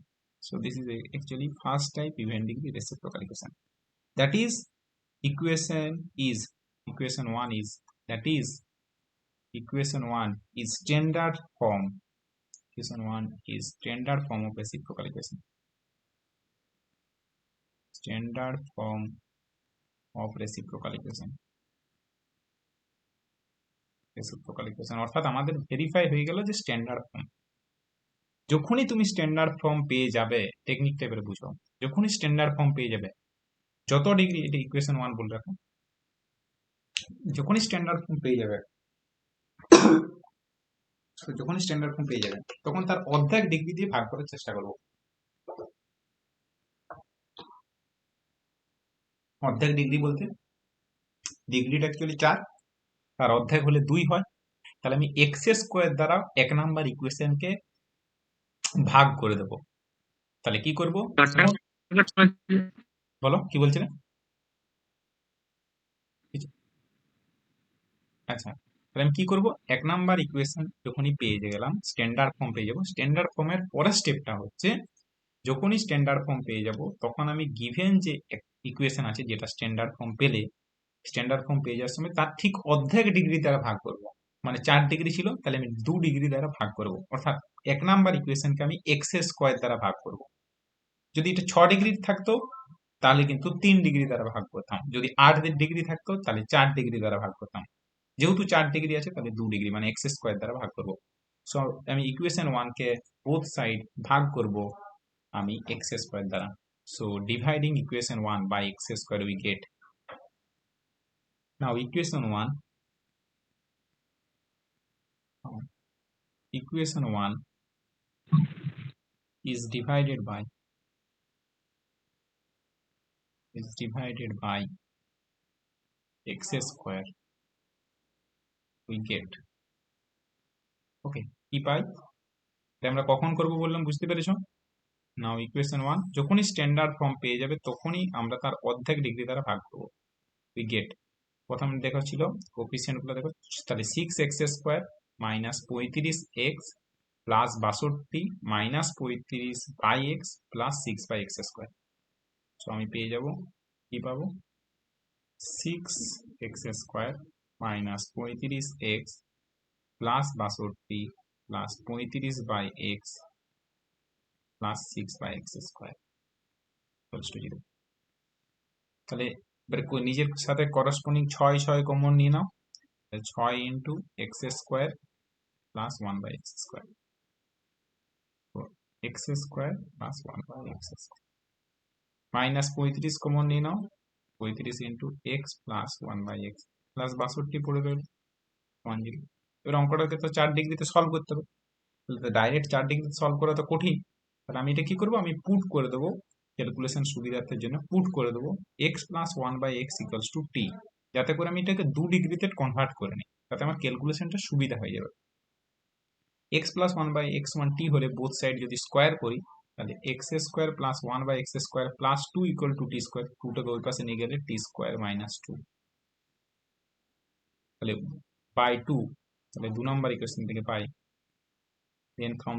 so this is actually first type event degree reciprocal equation. That is equation 1 is, that is equation 1 is standard form. Equation 1 is standard form of reciprocal equation. Standard form of reciprocal equation. Reciprocal equation অর্থাৎ আমাদের ভেরিফাই হয়ে গেল যে স্ট্যান্ডার্ড ফর্ম। যখনই তুমি স্ট্যান্ডার্ড ফর্ম পেয়ে যাবে, টেকনিক টাইপের বুঝো, যখনই স্ট্যান্ডার্ড ফর্ম পেয়ে যাবে, যত ডিগ্রি, এটা ইকুয়েশন 1 বলে রাখো, যখনই স্ট্যান্ডার্ড ফর্ম পেয়ে যাবে, যখনই স্ট্যান্ডার্ড ফর্ম পেয়ে যাবে তখন তার অর্ধেক ডিগ্রি দিয়ে ভাগ করার চেষ্টা করবো। অর্ধেক ডিগ্রি বলতে ডিগ্রিটা অ্যাকচুয়ালি 4, তার অর্ধেক হলে 2 হয়, তাহলে আমি এক্স স্কোয়ার দ্বারা 1 নাম্বার ইকুয়েশনকে ভাগ করে দেব। তাহলে কি করব, বলো কি বলছিলে? আচ্ছা, তাহলে আমি কি করব, 1 নাম্বার ইকুয়েশন যখনই পেয়ে গেলাম, স্ট্যান্ডার্ড ফর্ম পেয়ে যাব, স্ট্যান্ডার্ড ফর্মের পরের স্টেপটা হচ্ছে, যখনই স্ট্যান্ডার্ড ফর্ম পেয়ে যাব তখন আমি গিভেন যে ইকুয়েশন আছে, যেটা স্ট্যান্ডার্ড ফর্ম পেলে, স্ট্যান্ডার্ড ফর্ম পেয়ে যাওয়ার সময় তার ঠিক অর্ধেক ডিগ্রি দ্বারা ভাগ করব। মানে 4 ডিগ্রি ছিল, তাহলে আমি 2 ডিগ্রি দ্বারা ভাগ করব, অর্থাৎ 1 নাম্বার ইকুয়েশনকে আমি এক্স স্কোয়ার দ্বারা ভাগ করব। যদি এটা 6 ডিগ্রি থাকতো তাহলে কিন্তু 3 ডিগ্রি দ্বারা ভাগ করতাম, যদি 8 ডিগ্রি থাকতো তাহলে 4 ডিগ্রি দ্বারা ভাগ করতাম। যেহেতু 4 ডিগ্রি আছে তাহলে 2 ডিগ্রি, মানে এক্স স্কোয়ার দ্বারা ভাগ করব। সো আমি ইকুয়েশন 1 কে বোথ সাইড ভাগ করব আমি এক্স স্কোয়ার দ্বারা। So dividing equation 1 by x square we get, now equation 1 is divided by x square, we get, okay, কি পাই? তাই আমরা কখন করব বললাম, বুঝতে পেরেছো? নাও ইকুয়েশন 1 যখনই স্ট্যান্ডার্ড ফর্ম পেয়ে যাবে তখনই আমরা তার অর্ধেক ডিগ্রি দ্বারা ভাগ করব, we get, প্রথমে দেখা ছিল কোফিসিয়েন্ট গুলো দেখো, তাহলে 6x square minus 35x plus 62 minus 35 by x plus 6 by x square. So আমি পেয়ে যাব, কি পাবো, 6x square minus 35x plus 62 plus 35 by x plus 6 by x square equals to 0। তাহলে এবার নিজের সাথে করসপন্ডিং 6 কমন নিয়ে নাও, 6 into x square plus 1 by x square, x square plus 1 by x square, minus 35 common নিয়ে নাও, 35 into x plus 1 by x plus 62 পড়ে রইল 10। এবার অঙ্কটাকে তো 4 ডিগ্রিতে সলভ করতে হবে, তাহলে ডাইরেক্ট 4 ডিগ্রিতে সলভ করা তো কঠিন, তাহলে আমি এটা কি করবো, আমি পুট করে দেবো ক্যালকুলেশন সুবিধার্থের জন্য, পুট করে দেবো X plus 1 by x equals to T, যাতে করে আমি এটাকে 2 ডিগ্রিতে কনভার্ট করে নিই, তাতে আমার ক্যালকুলেশনটা সুবিধা হয়ে যাবে। X plus 1 by X 1 T হলে বোথ সাইড যদি স্কোয়ার করি, তাহলে X square plus 1 by x square plus 2 equal to T square, 2টাকে ওই পাশে নিয়ে গেলে টি স্কোয়ার মাইনাস 2, তাহলে বাই 2, তাহলে 2 নম্বর ইকুয়েশন থেকে পাই, দেন ফ্রম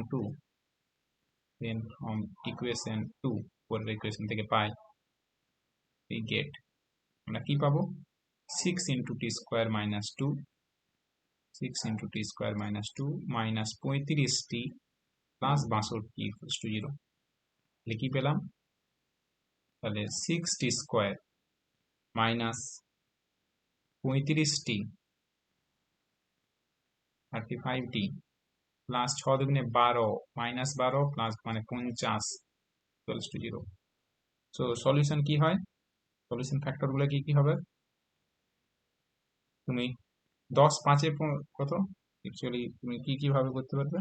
ইকুয়েশন 2, পরের ইকুয়েশন থেকে পাই, we get, আমরা কি পাবো, 6 into T square minus 2, 6 into T square minus 2 minus 35টি প্লাস 62 ইকুয়ালস টু 0। তাহলে কি পেলাম, তাহলে 6t square minus 35t 35t plus 6 দুগুণে 12 মাইনাস 12 প্লাস মানে 50 ইকুয়ালস টু 0। সো সলিউশন কি হয়, সলিউশন ফ্যাক্টর গুলো কি কি হবে, তুমি 10 5 কত অ্যাকচুয়ালি তুমি কি কি ভাবে করতে পারবে,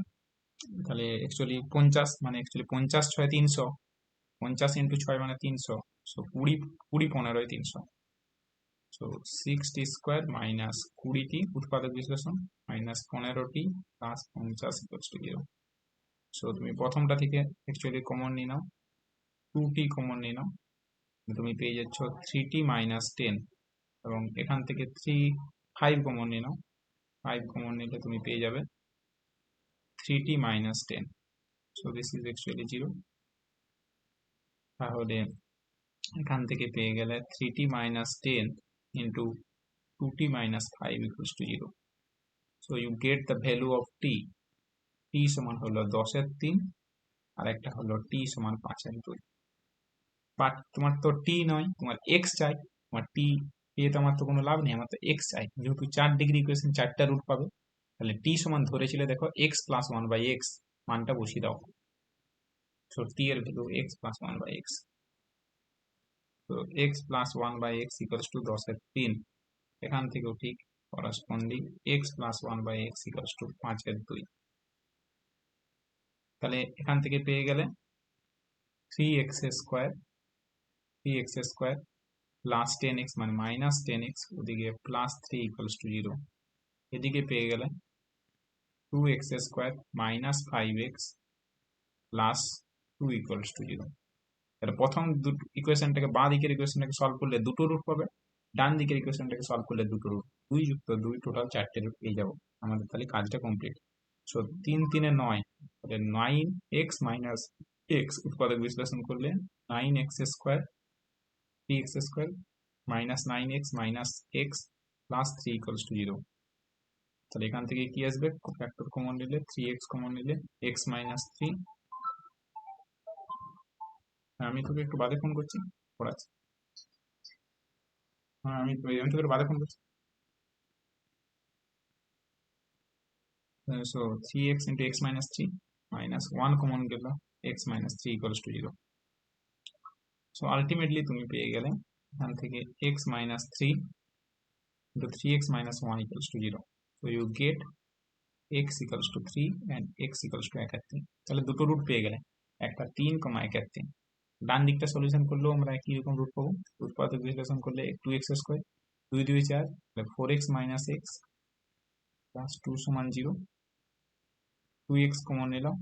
তাহলে অ্যাকচুয়ালি 50 মানে অ্যাকচুয়ালি 50 6 300, 50 ইন্টু 6 মানে 300, so 20 20 15 300। So 6t square minus 20t উৎপাদক বিশ্লেষণ minus 15t plus 50 equals to 0। So তুমি প্রথমটা থেকে অ্যাকচুয়ালি কমন নিয়ে নাও, 2t কমন নিয়ে নাও, তুমি পেয়ে যাচ্ছ 3t মাইনাস 10, এবং এখান থেকে 5 কমন নিয়ে নাও, 5 কমন নিলে তুমি পেয়ে যাবে 3t minus 10। So this is actually 0। তাহলে এখান থেকে পেয়ে গেলে 3t minus 10 into 2t minus 5 equals to 0। So you get the value of t, t সমান হলো 10 এর 3 আর একটা হলো t সমান 5 এর 2। বাট তোমার তো t নয়, তোমার x চাই, তোমার t পেয়ে তো আমার তো কোনো লাভ নেই, আমার তো x চাই, যেহেতু 4 ডিগ্রি ইকুয়েশন 4টা রুট পাবে, তাহলে t সমান ধরেছিলে দেখো x প্লাস 1 বাই x, মানটা বসিয়ে দাও। সো t এর value x plus 1 by x, তো x plus 1 by x equals to 10 এর 3, এখান থেকেও ঠিক corresponding x plus 1 by x equals to 5 এর 2। তাহলে এখান থেকে পেয়ে গেলে 3x square, 3x square plus 10x মানে মাইনাস 10x, ওদিকে প্লাস 3 ইকুয়ালস টু 0। এদিকে পেয়ে গেলে 2x square minus 5x plus 2 equals to 0। তাহলে প্রথম দুটো ইকুয়েশনটাকে, বাঁ দিকের ইকুয়েশনটাকে সলভ করলে দুটো রুট পাবে, ডান দিকের ইকুয়েশনটাকে সলভ করলে দুটো রুট, 2 যুক্ত 2 টোটাল 4টে রুট পেয়ে যাবো, আমাদের তাহলে কাজটা কমপ্লিট। সো 3 3 9, তাহলে 9x মাইনাস x উৎপাদক বিশ্লেষণ করলে 9x square 3x square minus 9x minus x plus 3 equals to 0। তাহলে এখান থেকে কি আসবে, ফ্যাক্টর কমন নিলে 3x কমন নিলে x মাইনাস 3। আমি তোকে একটু বাদে ফোন করছি, পড়াচ্ছি। হ্যাঁ আমি তোকে বাদে ফোন করছি। So 3x into x minus 3 minus 1 common গেল x minus 3 equals to 0। So ultimately তুমি পেয়ে গেলে এখান থেকে x minus 3 into 3x minus 1 equals to 0. So you get x equals to 3 and x equals to 1 আর 3। তাহলে দুটো রুট পেয়ে গেলে, একটা 3, 1 আর 3। ডান দিকটা সলিউশন করলেও আমরা একই রকম রুট পাবো, উৎপাদক বিশ্লেষণ করলে 2x স্কোয়ার 2 2 4, তাহলে 4x মাইনাস x প্লাস 2 সমান 0। 2x কমন নিলাম,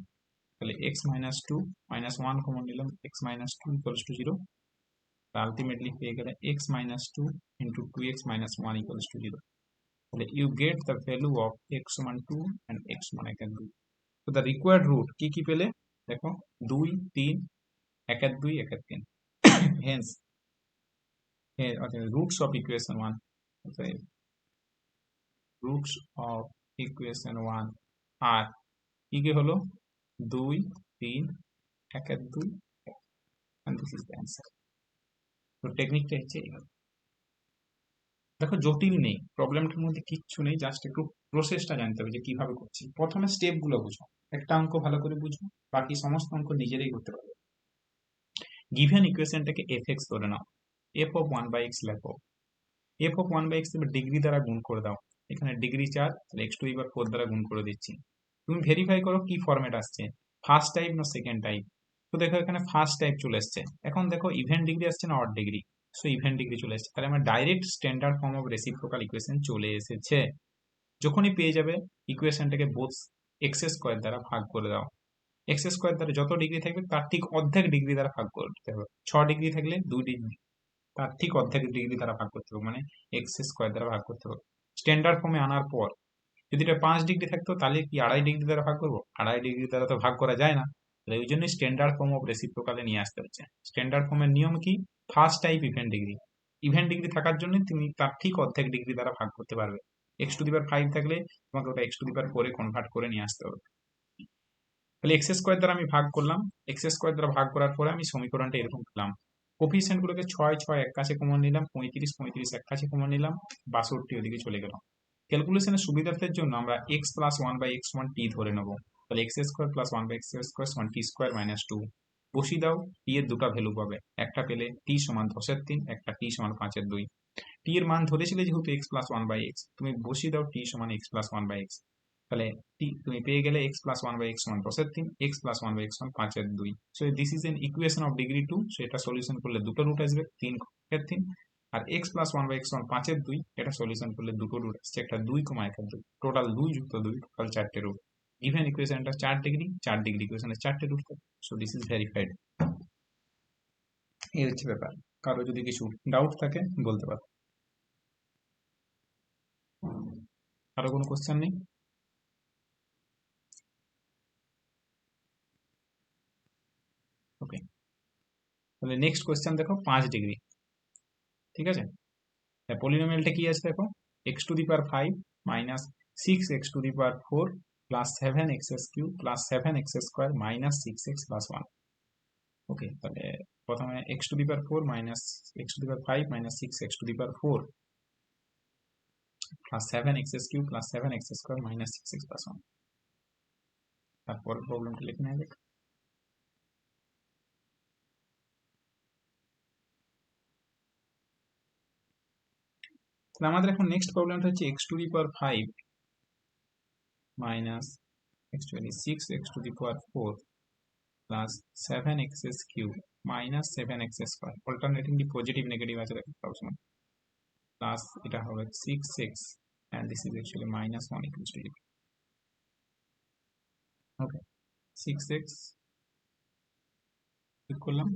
তাহলে x মাইনাস 2 মাইনাস 1 কমন নিলাম, x minus 2 equals to 0। Ultimately পেয়ে গেলে x minus 2 into 2x minus 1 equals to 0। তাহলে you get the value of x সমান 2 and x সমান 1 আর 2। তো the required root কি কি পেলে দেখো, 2 3 1 আর 2 1 আর 3। hence roots of equation 1, roots of equation 1 আর কি কি হলো 2 3 1 আর 2, and this is the answer। তো টেকনিকটা হচ্ছে এইভাবে। দেখো জটিল নেই, প্রবলেমটার মধ্যে কিচ্ছু নেই, জাস্ট একটু প্রসেসটা জানতে হবে যে কিভাবে করছি। প্রথমে স্টেপ গুলো বুঝো, একটা অঙ্ক ভালো করে বুঝো, বাকি সমস্ত অঙ্ক নিজেরাই করতে পারবে। গিভেন ইকুয়েশনটাকে f(x) ধরে নাও, f of 1 by x লেখো, f of 1 by x তুমি ডিগ্রি দ্বারা গুণ করে দাও, এখানে ডিগ্রি 4, তাহলে x টু দি পাওয়ার 4 দ্বারা গুণ করে দিচ্ছি। তুমি ভেরিফাই করো কি ফরম্যাট আসছে, ফার্স্ট টাইপ না সেকেন্ড টাইপ। তো দেখো এখানে ফার্স্ট টাইপ চলে এসছে। এখন দেখো ইভেন ডিগ্রি আসছে না odd degree, so even degree চলে এসেছে, তাহলে আমার direct standard form of reciprocal equation চলে এসেছে। যখনই পেয়ে যাবে ইকুয়েশনটাকে বোথ এক্স স্কোয়ার দ্বারা ভাগ করে দাও, এক্স স্কোয়ার দ্বারা যত ডিগ্রি থাকবে তার ঠিক অর্ধেক ডিগ্রি দ্বারা ভাগ করতে হবে। 6 ডিগ্রি থাকলে 2 ডিগ্রি, তার ঠিক অর্ধেক ডিগ্রি দ্বারা ভাগ করতে হবে, মানে এক্স স্কোয়ার দ্বারা ভাগ করতে হবে। স্ট্যান্ডার্ড ফর্মে আনার পর যদি এটা 5 ডিগ্রি থাকতো তাহলে কি 2.5 ডিগ্রি দ্বারা ভাগ করবো, 2.5 ডিগ্রি দ্বারা তো ভাগ করা যায় না, তাহলে ওই জন্য স্ট্যান্ডার্ড ফর্ম অফ রেসিপ্রোকালে নিয়ে আসতে হচ্ছে। স্ট্যান্ডার্ড ফর্মের নিয়ম কি, first type even degree, even degree থাকার জন্য তুমি তার ঠিক অর্ধেক ডিগ্রি দ্বারা ভাগ করতে পারবে। এক্স টু দি পাওয়ার 5 থাকলে তোমাকে ওটা x to the power 4 A convert করে নিয়ে আসতে হবে। তাহলে এক্স স্কোয়ার দ্বারা আমি ভাগ করলাম, এক্স স্কোয়ার দ্বারা ভাগ করার পরে আমি সমীকরণটা এরকম পেলাম, কোফিসিয়েন্ট গুলোকে 6 6 এক কাছে কমন নিলাম, 35 35 এক কাছে কমন নিলাম, 62 ওদিকে চলে গেল। ক্যালকুলেশনের সুবিধার্থের জন্য আমরা x প্লাস 1/x1 t ধরে নেব। তাহলে x square plus 1/x square সমান t স্কোয়ার মাইনাস 2। বসিয়ে দাও, t এর দুটো ভ্যালু পাবে, একটা পেলে t সমান 10^3, একটা t সমান 5/2। t এর মান ধরেছিলে যেহেতু x প্লাস 1/x, তুমি বসিয়ে দাও t সমান x প্লাস 1/x। তাহলে তুমি পেয়ে গেলে x প্লাস 1/x সমান 10^3, x প্লাস 1/x সমান 5/2। So this is an equation of degree 2। সেটা সলিউশন করলে দুটো রুট আসবে, 3/3। আর x প্লাস 1/x সমান 5/2, এটা সলিউশন করলে দুটো রুট আসছে, একটা 2, 1/2, টোটাল 2 যুক্ত 2, টোটাল 4টে রুট। গিভেন ইকুয়েশনটা 4 ডিগ্রি, 4 ডিগ্রি ইকুয়েশনে 4টে রুট থাকে। So this is verified. এই হচ্ছে ব্যাপার। কারো যদি কিছু ডাউট থাকে বলতে পারো। আরো কোনো কোশ্চেন নেই? ওকে, তাহলে নেক্সট কোশ্চেন দেখো 5 ডিগ্রি। ঠিক আছে, পলিনোমিয়ালটা কি আছে দেখো, x to the power 5 minus 6x to the power 4 plus 7x³ plus 7x square minus 6x plus 1। ওকে, তাহলে প্রথমে x to the power 4 minus x to the power 5 minus 6x to the power 4 plus 7x³ plus 7x square minus 6x plus 1। তারপর প্রবলেমটা লিখে নেওয়া যাক। তাহলে আমাদের এখন নেক্সট প্রবলেমটা হচ্ছে x to the power 5 minus actually 6x to the power 4 plus 7x³ minus 7x square, alternatingly positive negative আছে দেখো সবসময়, প্লাস এটা হবে 6x and this is actually minus 1 equals to 0. Okay, 6x ঠিক করলাম,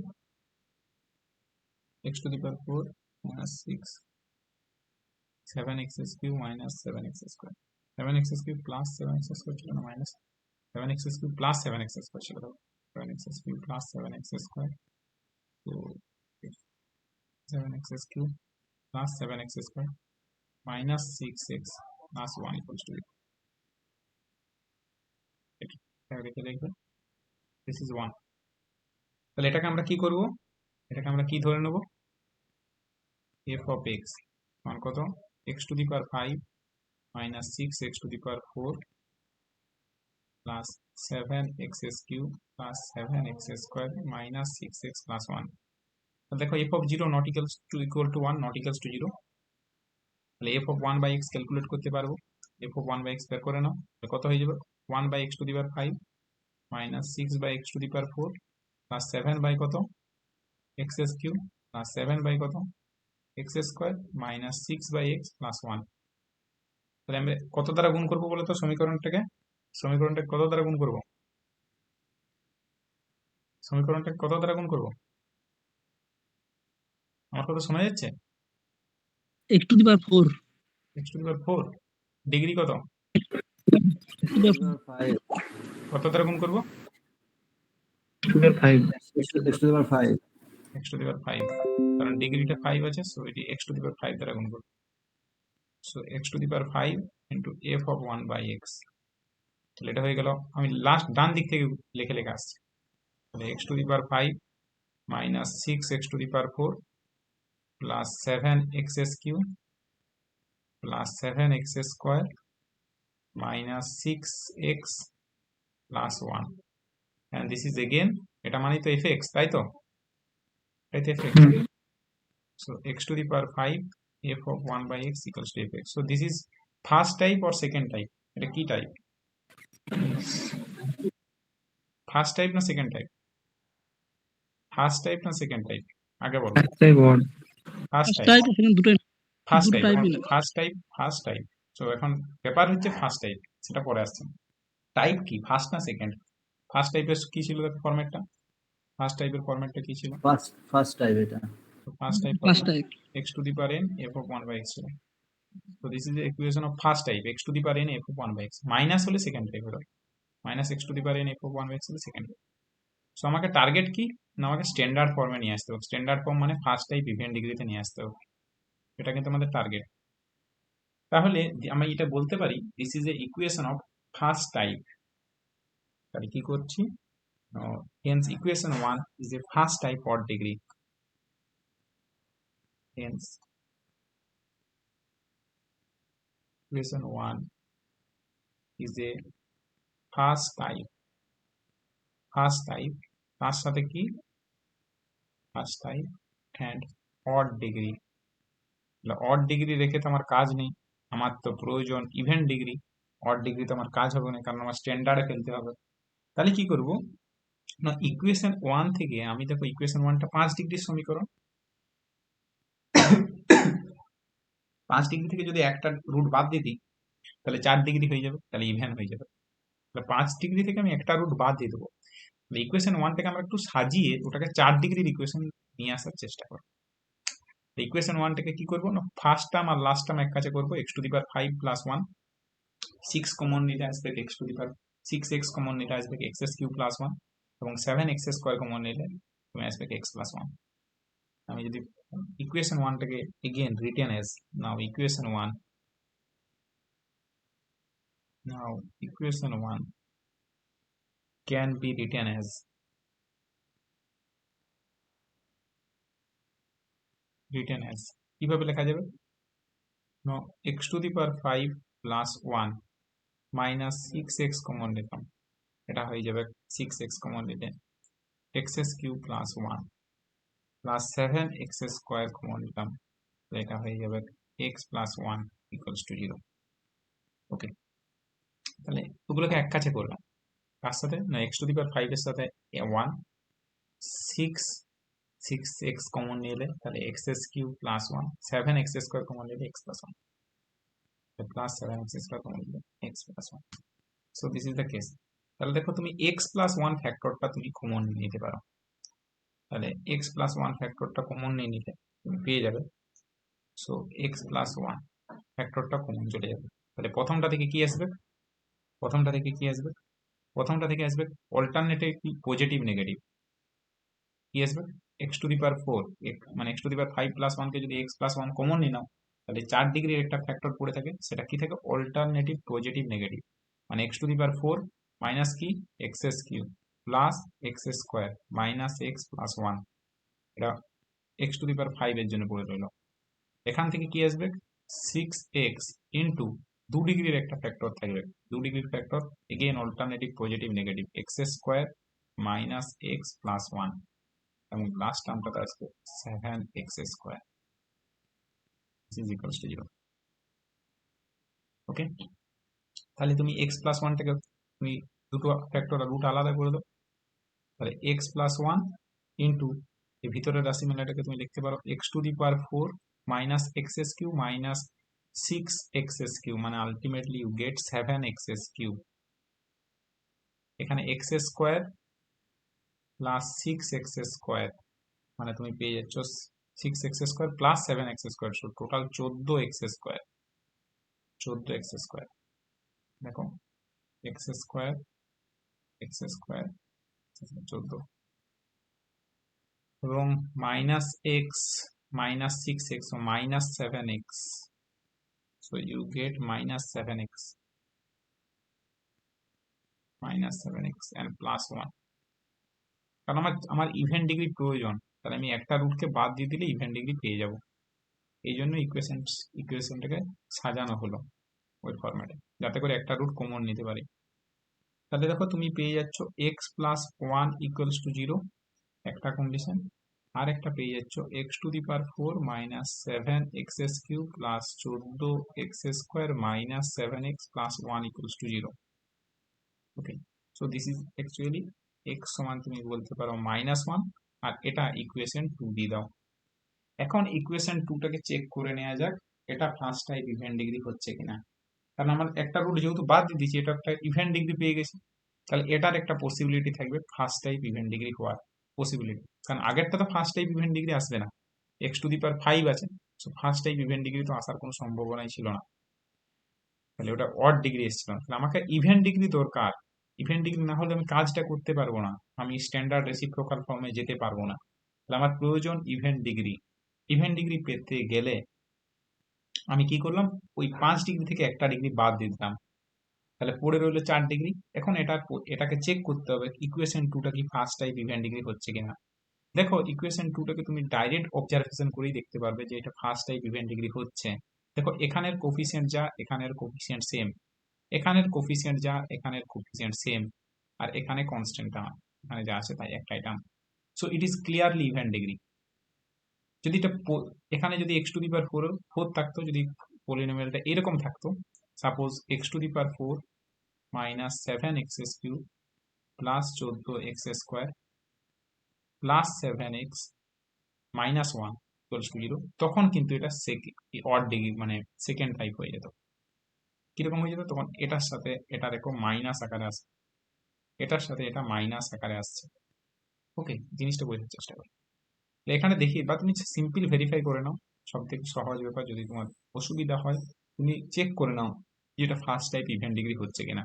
x to the power 4 minus 6, 7x³ minus 7x square, 7x³ plus 7x square ছিল না, minus 7x³ plus 7x square ছিল, 7x³ plus 7x square, so 7x³ plus 7x square minus 6x plus 1 equals to 0. This is 1. তাহলে এটাকে আমরা কি করব, এটাকে আমরা কি ধরে নেব, f of x মান কত, x to the power 5 minus 6x to the power 4 plus 7x³ plus 7x square minus 6x plus 1। দেখো f of 0 not equal to 1, not equals to 0। তাহলে f of 1 by x calculate করতে পারবো, f of 1 by x বের করে নাও, কত হয়ে যাবে 1 by x to the power 5 minus 6 by x to the power 4 plus 7 by কত x³ plus 7 by কত x square minus 6 by x plus 1। তাহলে আমরা কত দ্বারা গুণ করবো বলো তো সমীকরণটাকে, সমীকরণটাকে কত দ্বারা গুণ করবো, সমীকরণটাকে কত দ্বারা গুণ করবো, আমার কথা শোনা যাচ্ছে, x to the power 4 x to the power 4 degree কত, x to the power 5 কত দ্বারা গুণ করবো, x to the power 5 x to the power 5 x to the power 5, কারণ ডিগ্রিটা 5 আছে, সো এটি x to the power 5 দ্বারা গুণ করবো। So x to the power 5 into f of 1 by x, তাহলে এটা হয়ে গেল, আমি লাস্ট ডান দিক থেকে লিখে লিখে আসছি, তাহলে x to the power 5 minus 6x to the power 4 plus 7x³ plus 7x square minus 6x plus 1, and this is again, এটা মানে তো fx, তাই তো, তাই তো fx, so x to the power 5 f of 1 by x equals to fx. So this is first type or second type, এটা কি টাইপ, ফার্স্ট টাইপ না সেকেন্ড টাইপ, ফার্স্ট টাইপ না সেকেন্ড টাইপ, আগে বলো, ফার্স্ট টাইপ, টাইপ এখানে দুটো ফার্স্ট দুটো টাইপ, টাইপই না first type, first type. So এখন ব্যাপার হচ্ছে ফার্স্ট টাইপ, সেটা পরে আসছে, টাইপ কি ফার্স্ট না সেকেন্ড, ফার্স্ট টাইপের কি ছিল দেখো ফরম্যাটটা, ফার্স্ট টাইপের ফরম্যাটটা কি ছিল, ফার্স্ট টাইপ এটা first type first type x to the power n f of 1 by x ছিল। So this is the equation of first type, x to the power n f of 1 by x, minus হলে সেকেন্ড টাইপ হবে, minus x to the power n f of 1 by x হলে সেকেন্ড টাইপ। সো আমাকে টার্গেট কি না, আমাকে স্ট্যান্ডার্ড ফর্মে নিয়ে আসতে হবে, স্ট্যান্ডার্ড ফর্ম মানে ফার্স্ট টাইপ ইভেন ডিগ্রিতে নিয়ে আসতে হবে, এটা কিন্তু আমাদের টার্গেট। তাহলে আমি এটা বলতে পারি this is a equation of first type, তাহলে কি করছি, hence equation 1 is a first type odd degree, hence equation 1 is a first type তার সাথে কি first type and odd degree odd degree রেখে তো আমার কাজ নেই, আমার তো প্রয়োজন ইভেন ডিগ্রি। odd ডিগ্রি তো আমার কাজ হবে না, কারণ আমার স্ট্যান্ডার্ডে ফেলতে হবে। তাহলে কি করব না, ইকুয়েশন 1 থেকে আমি দেখো ইকুয়েশন 1টা 5 ডিগ্রির সমীকরণ, 5 ডিগ্রি থেকে যদি একটা রুট বাদ দিয়ে দিই তাহলে 4 ডিগ্রি হয়ে যাবে, তাহলে ইভেন হয়ে যাবে। তাহলে 5 ডিগ্রি থেকে আমি একটা রুট বাদ দিয়ে দেবো। ইকুয়েশন 1টাকে আমরা একটু সাজিয়ে ওটাকে 4 ডিগ্রির ইকুয়েশন নিয়ে আসার চেষ্টা করব। ইকুয়েশন 1টাকে কি করবো না, ফার্স্ট টার্ম আর লাস্ট টার্ম এক কাছে করবো, x to the power 5 plus 1, 6 common নিলে আসবে x to the power 6x common নিলে আসবে x কিউব প্লাস 1, এবং 7x স্কোয়ার কমন নিলে তুমি আসবে x প্লাস 1। আমি যদি equation 1টাকে again written as now equation 1 can be written as কিভাবে লেখা যাবে, no x to the power 5 plus 1 minus 6x common নিলাম, এটা হয়ে যাবে 6x কমন নিলে x cube plus 1 plus 7x square common নিলাম, এটা হয়ে যাবে x প্লাস 1 ইকুয়ালস টু 0। ওকে, তাহলে ওগুলোকে এক কাছে করলাম, কার সাথে না x টু দি পাওয়ার 5 এর সাথে 1, 6x কমন নিলে তাহলে x cube plus 1, 7x square common নিলে x plus 1, plus 7x square common নিলে x plus 1। So this is the case. তাহলে দেখো তুমি x প্লাস 1 ফ্যাক্টরটা তুমি কমন নিতে পারো, তাহলে x প্লাস 1 ফ্যাক্টরটা কমন নিয়ে নিলে তুমি পেয়ে যাবে, সো x প্লাস 1 ফ্যাক্টরটা কমন চলে যাবে। তাহলে প্রথমটা থেকে কি আসবে, প্রথমটা থেকে আসবে অল্টারনেটিভ পজিটিভ নেগেটিভ, কি আসবে x টু দি পাওয়ার 4, মানে x to the power 5 plus 1 কে যদি x প্লাস 1 কমন নিয়ে নাও তাহলে 4 ডিগ্রির একটা ফ্যাক্টর পড়ে থাকে, সেটা কি থাকে অল্টারনেটিভ পজিটিভ নেগেটিভ, মানে x to the power 4 minus কি x cube plus x square minus x plus 1, এটা x টু দি পাওয়ার 5 এর জন্য পড়ে রইল। এখান থেকে কি আসবে 6x ইন্টু 2 ডিগ্রির একটা ফ্যাক্টর থাকবে, 2 ডিগ্রির factor again alternative positive negative x square minus x plus 1, এবং লাস্ট টার্মটা আসবে 7x square is equals to 0। ওকে, তাহলে তুমি x প্লাস 1 থেকে তুমি দুটো ফ্যাক্টর রুট আলাদা করে দাও, তাহলে x প্লাস 1 ইন্টু এই ভিতরের রাশি মেলাটাকে তুমি লিখতে পারো x to the power 4 minus x cube minus 6x cube, মানে ultimately you get 7x cube, এখানে x square plus 6x square, মানে তুমি পেয়ে যাচ্ছ 6x square plus 7x square, so total 14x square, 14x square. দেখো x স্কোয়ার 14 এবং minus x minus 6x, so minus 7x, so you get minus 7x and plus 1, কারণ আমার ইভেন ডিগ্রি প্রয়োজন, তাহলে আমি একটা রুটকে বাদ দিয়ে দিলে ইভেন ডিগ্রি পেয়ে যাব, এই জন্য ইকুয়েশনটাকে সাজানো হলো ওই ফরম্যাটে, যাতে করে একটা রুট কমন নিতে পারি। তাহলে দেখো তুমি পেয়ে যাচ্ছ x প্লাস 1 ইকুয়ালস টু 0 একটা কন্ডিশন, আর একটা পেয়ে যাচ্ছ x to the power 4 minus 7x cube plus 14x square minus 7x plus 1 equals to 0। Okay, so this is actually x সমান তুমি বলতে পারো -1, আর এটা ইকুয়েশন 2 দিয়ে দাও। এখন ইকুয়েশন 2টাকে চেক করে নেওয়া যাক এটা ফার্স্ট টাইপ ইভেন ডিগ্রি হচ্ছে কিনা, কারণ আমার একটা রুট যেহেতু বাদ দিয়ে দিচ্ছি, এটা একটা ইভেন ডিগ্রি পেয়ে গেছি, তাহলে এটার একটা পসিবিলিটি থাকবে ফার্স্ট টাইপ ইভেন ডিগ্রি হওয়ার পসিবিলিটি, কারণ আগেরটা তো ফার্স্ট টাইপ ইভেন ডিগ্রি আসবে না, x টু দি পাওয়ার 5 আছে, so first type even degree তো আসার কোনো সম্ভাবনাই ছিল না, তাহলে ওটা অড ডিগ্রি এসেছিল, তাহলে আমাকে ইভেন ডিগ্রি দরকার, ইভেন ডিগ্রি না হলে আমি কাজটা করতে পারবো না, আমি স্ট্যান্ডার্ড রেসিপ্রোকাল ফর্মে যেতে পারবো না, তাহলে আমার প্রয়োজন ইভেন ডিগ্রি। ইভেন ডিগ্রি পেতে গেলে আমি কি করলাম, ওই 5 ডিগ্রি থেকে একটা ডিগ্রি বাদ দিয়ে দিলাম, তাহলে পড়ে রইলো 4 ডিগ্রি। এখন এটাকে চেক করতে হবে ইকুয়েশন 2টা কি ফার্স্ট টাইপ ইভেন ডিগ্রি হচ্ছে কিনা। দেখো ইকুয়েশন টুটাকে তুমি ডাইরেক্ট অবজারভেশন করেই দেখতে পারবে যে এটা ফার্স্ট টাইপ ইভেন্ট ডিগ্রি হচ্ছে। দেখো এখানের কোফিসিয়েন্ট যা এখানের কোফিসিয়েন্ট সেম, এখানের কোফিসিয়েন্ট যা এখানের কোফিসিয়েন্ট সেম, আর এখানে কনস্ট্যান্ট টার্ম এখানে যা আছে তাই একটাই term. So it is clearly event degree. যদি এটা এখানে যদি x to the power four four থাকতো, যদি পলিনোমিয়ালটা এরকম থাকতো, suppose x to the power four minus seven x cube plus 14x square plus 7x minus 1 equals to 0, তখন কিন্তু এটা অড ডিগ্রি মানে সেকেন্ড টাইপ হয়ে যেত। কিরকম হয়ে যেত তখন? এটার সাথে এটা দেখো মাইনাস আকারে আসছে, এটার সাথে এটা মাইনাস আকারে আসছে। ওকে, জিনিসটা বোঝার চেষ্টা করো। এখানে দেখি বা তুমি সিম্পল ভেরিফাই করে নাও, সব থেকে সহজ ব্যাপার। যদি তোমার অসুবিধা হয় তুমি চেক করে নাও যে এটা ফার্স্ট টাইপ ইভেন্ট ডিগ্রি হচ্ছে কিনা।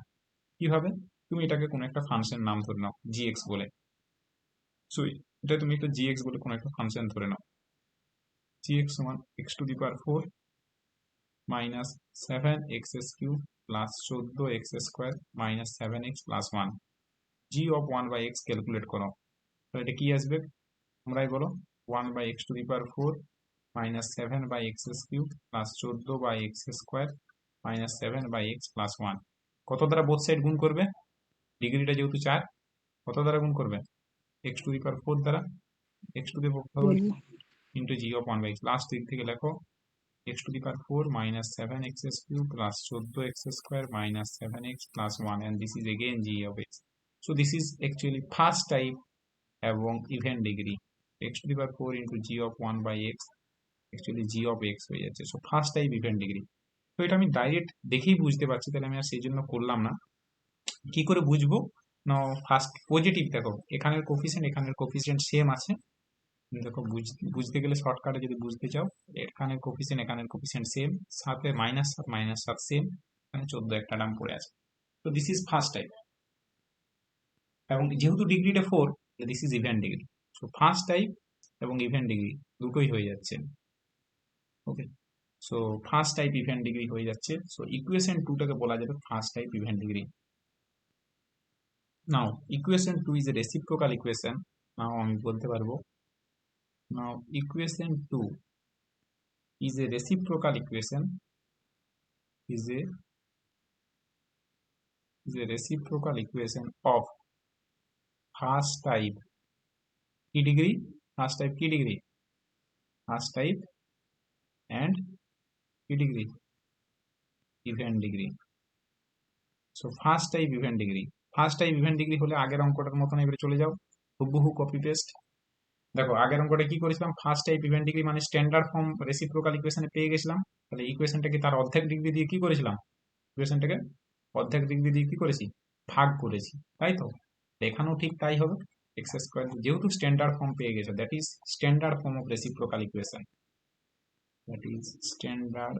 কিভাবে? তুমি এটাকে কোনো একটা ফাংশন নাম ধরে নাও gx বলে। সো এটা তুমি একটা gx বলে কোনো একটা ফাংশন ধরে নাও, gx সমান x to the power 4 minus 7x cube plus 14x square minus 7x plus 1। g of 1 by x calculate করো, তো এটা কি আসবে তোমরাই বলো। 1 by x to the power 4 minus 7 by x cube plus 14 by x square minus 7 by x plus 1। কত দ্বারা বোথ সাইড গুণ করবে? ডিগ্রিটা যেহেতু 4, কত দ্বারা গুণ করবে? x টু দি পাওয়ার 4 দ্বারা, x to the power into g of 1 by x। Last দিক থেকে লেখো x to the power 4 minus 7x cube plus 14x square minus 7x plus 1, and this is again g of x. So this is actually first type এবং event degree। x to the power 4 into g of 1 by x actually g of x হয়ে যাচ্ছে। So first type event degree। তো এটা আমি ডাইরেক্ট দেখেই বুঝতে পারছি, তাহলে আমি আর সেই জন্য করলাম না। কি করে বুঝবো না? ফার্স্ট পজিটিভ দেখো, এখানের কোফিসিয়েন্ট সেম আছে। দেখো বুঝতে গেলে শর্টকাটে যদি বুঝতে চাও, এখানের কোফিসিয়েন্ট সেম, সাথে মাইনাস 7 সেম, এখানে 14 একটা টার্ম পড়ে আছে। তো দিস ইজ ফার্স্ট টাইপ, এবং যেহেতু ডিগ্রিটা 4, this is event degree. So first type এবং ইভেন্ট ডিগ্রি দুটোই হয়ে যাচ্ছে। Okay, so first type event degree হয়ে যাচ্ছে। সো ইকুয়েশন 2টাকে বলা যাবে first type event degree. Now equation 2 is a reciprocal equation. Now আমি বলতে পারবো, now equation 2 is a reciprocal equation is a reciprocal equation of first type key degree, first type key degree, first type and key degree, event degree। so first type event degree, first type event degree হলে আগের অঙ্কটার মতন এবারে চলে যাও, হুবহু কপি পেস্ট। দেখো আগের অঙ্কটা কি করেছিলাম, ফার্স্ট টাইপ ইভেন্ট ডিগ্রি মানে স্ট্যান্ডার্ড ফর্ম রেসিপ্রোকাল ইকুয়েশনে পেয়ে গেছিলাম। তাহলে ইকুয়েশনটাকে তার অর্ধেক ডিগ্রি দিয়ে কি করেছিলাম, ইকুয়েশনটাকে অর্ধেক ডিগ্রি দিয়ে কি করেছি, ভাগ করেছি, তাই তো? এখানেও ঠিক তাই হবে। এক্স স্কোয়ার যেহেতু স্ট্যান্ডার্ড ফর্ম পেয়ে গেছে, that is standard form of reciprocal equation, that is standard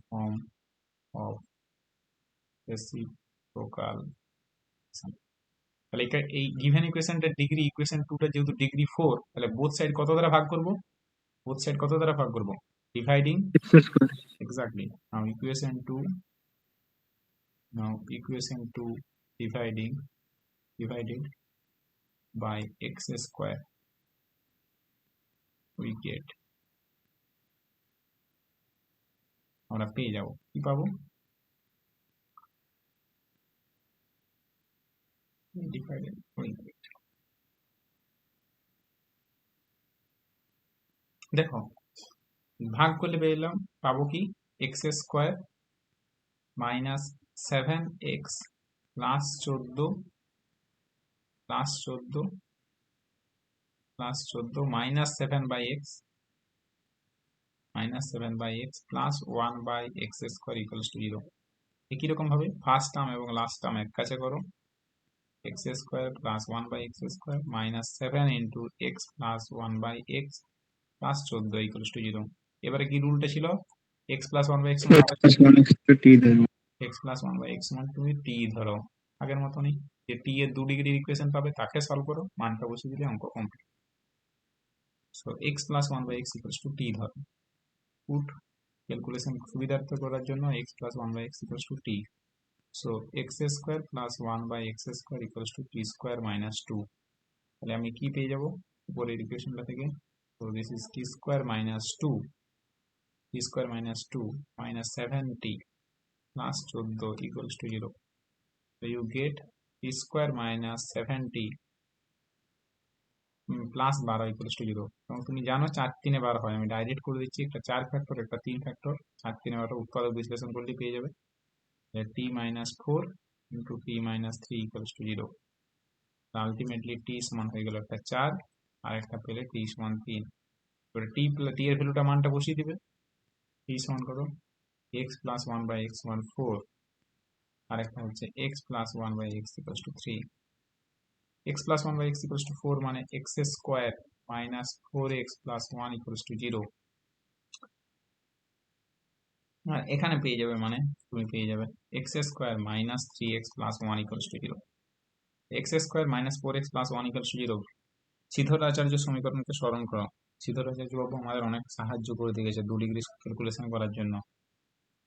form of reciprocal. তাহলে এই গিভেন ইকুয়েশনটা ডিগ্রি, ইকুয়েশন 2টা যেহেতু ডিগ্রি 4, তাহলে বোথ সাইড কত দ্বারা ভাগ করব? বোথ সাইড কত দ্বারা ভাগ করব? Dividing x square exactly. Now equation 2, now equation 2 divided by x square, we get, আমরা পেয়ে যাব কি পাবো, divided we get। দেখো ভাগ করলে পেলাম, পাবো কি, x square minus 7x plus 14 minus 7 by x plus 1 by x square equals to 0। একই রকম ভাবে ফার্স্ট টার্ম এবং লাস্ট টার্ম এক কাছে করো, x square plus 1 by x square minus 7 into x plus 1 by x plus 14 equals to 0। এবারে কি রুলটা ছিল, x plus 1 by x plus 1 x to t ধরবো। এক্স প্লাস 1 বাই এক্স মানে তুমি টি ধরো, আগের মতনই যে টি এর 2 ডিগ্রির ইকুয়েশন পাবে তাকে সলভ করো, মানটা বসিয়ে দিলে অঙ্ক complete. So X plus 1 by x equals to T ধরো, পুট ক্যালকুলেশন সুবিধার্থে করার জন্য X plus 1 by x equals to T. So X square plus 1/x square equals to T square minus 2। তাহলে আমি কি পেয়ে যাব উপরের ইকুয়েশনটা থেকে? তো this is T square minus 2, T square minus 2 minus 7t plus 14 equals to 0। So you get t square minus 7t plus 12 equals to 0। এবং তুমি জানো 4 3 12 হয়, আমি ডাইরেক্ট করে দিচ্ছি, একটা 4 ফ্যাক্টর একটা 3 ফ্যাক্টর, 4 3 12 উৎপাদক বিশ্লেষণ করলে পেয়ে যাবে t minus 4 into t minus 3 equals to 0। Ultimately t সমান হয়ে গেল একটা 4 আর একটা পেলে t সমান 3। এবারে t এর ভ্যালুটা মানটা বসিয়ে দিবে। t সমান কত? x plus 1/x সমান 4 আর একটা হচ্ছে x plus 1/x equals to 3। x plus 1/x equals to 4 মানে x square minus 4x plus 1 equals to 0। আর এখানে পেয়ে যাবে মানে তুমি পেয়ে যাবে x square minus 3x plus 1 equals to 0। x square minus 4x plus 1 equals to 0 Sridhar আচার্য সমীকরণকে স্মরণ করো। শ্রীধর আচার্য বাবু আমাদের অনেক সাহায্য করে দিয়েছে 2 ডিগ্রি ক্যালকুলেশন করার জন্য।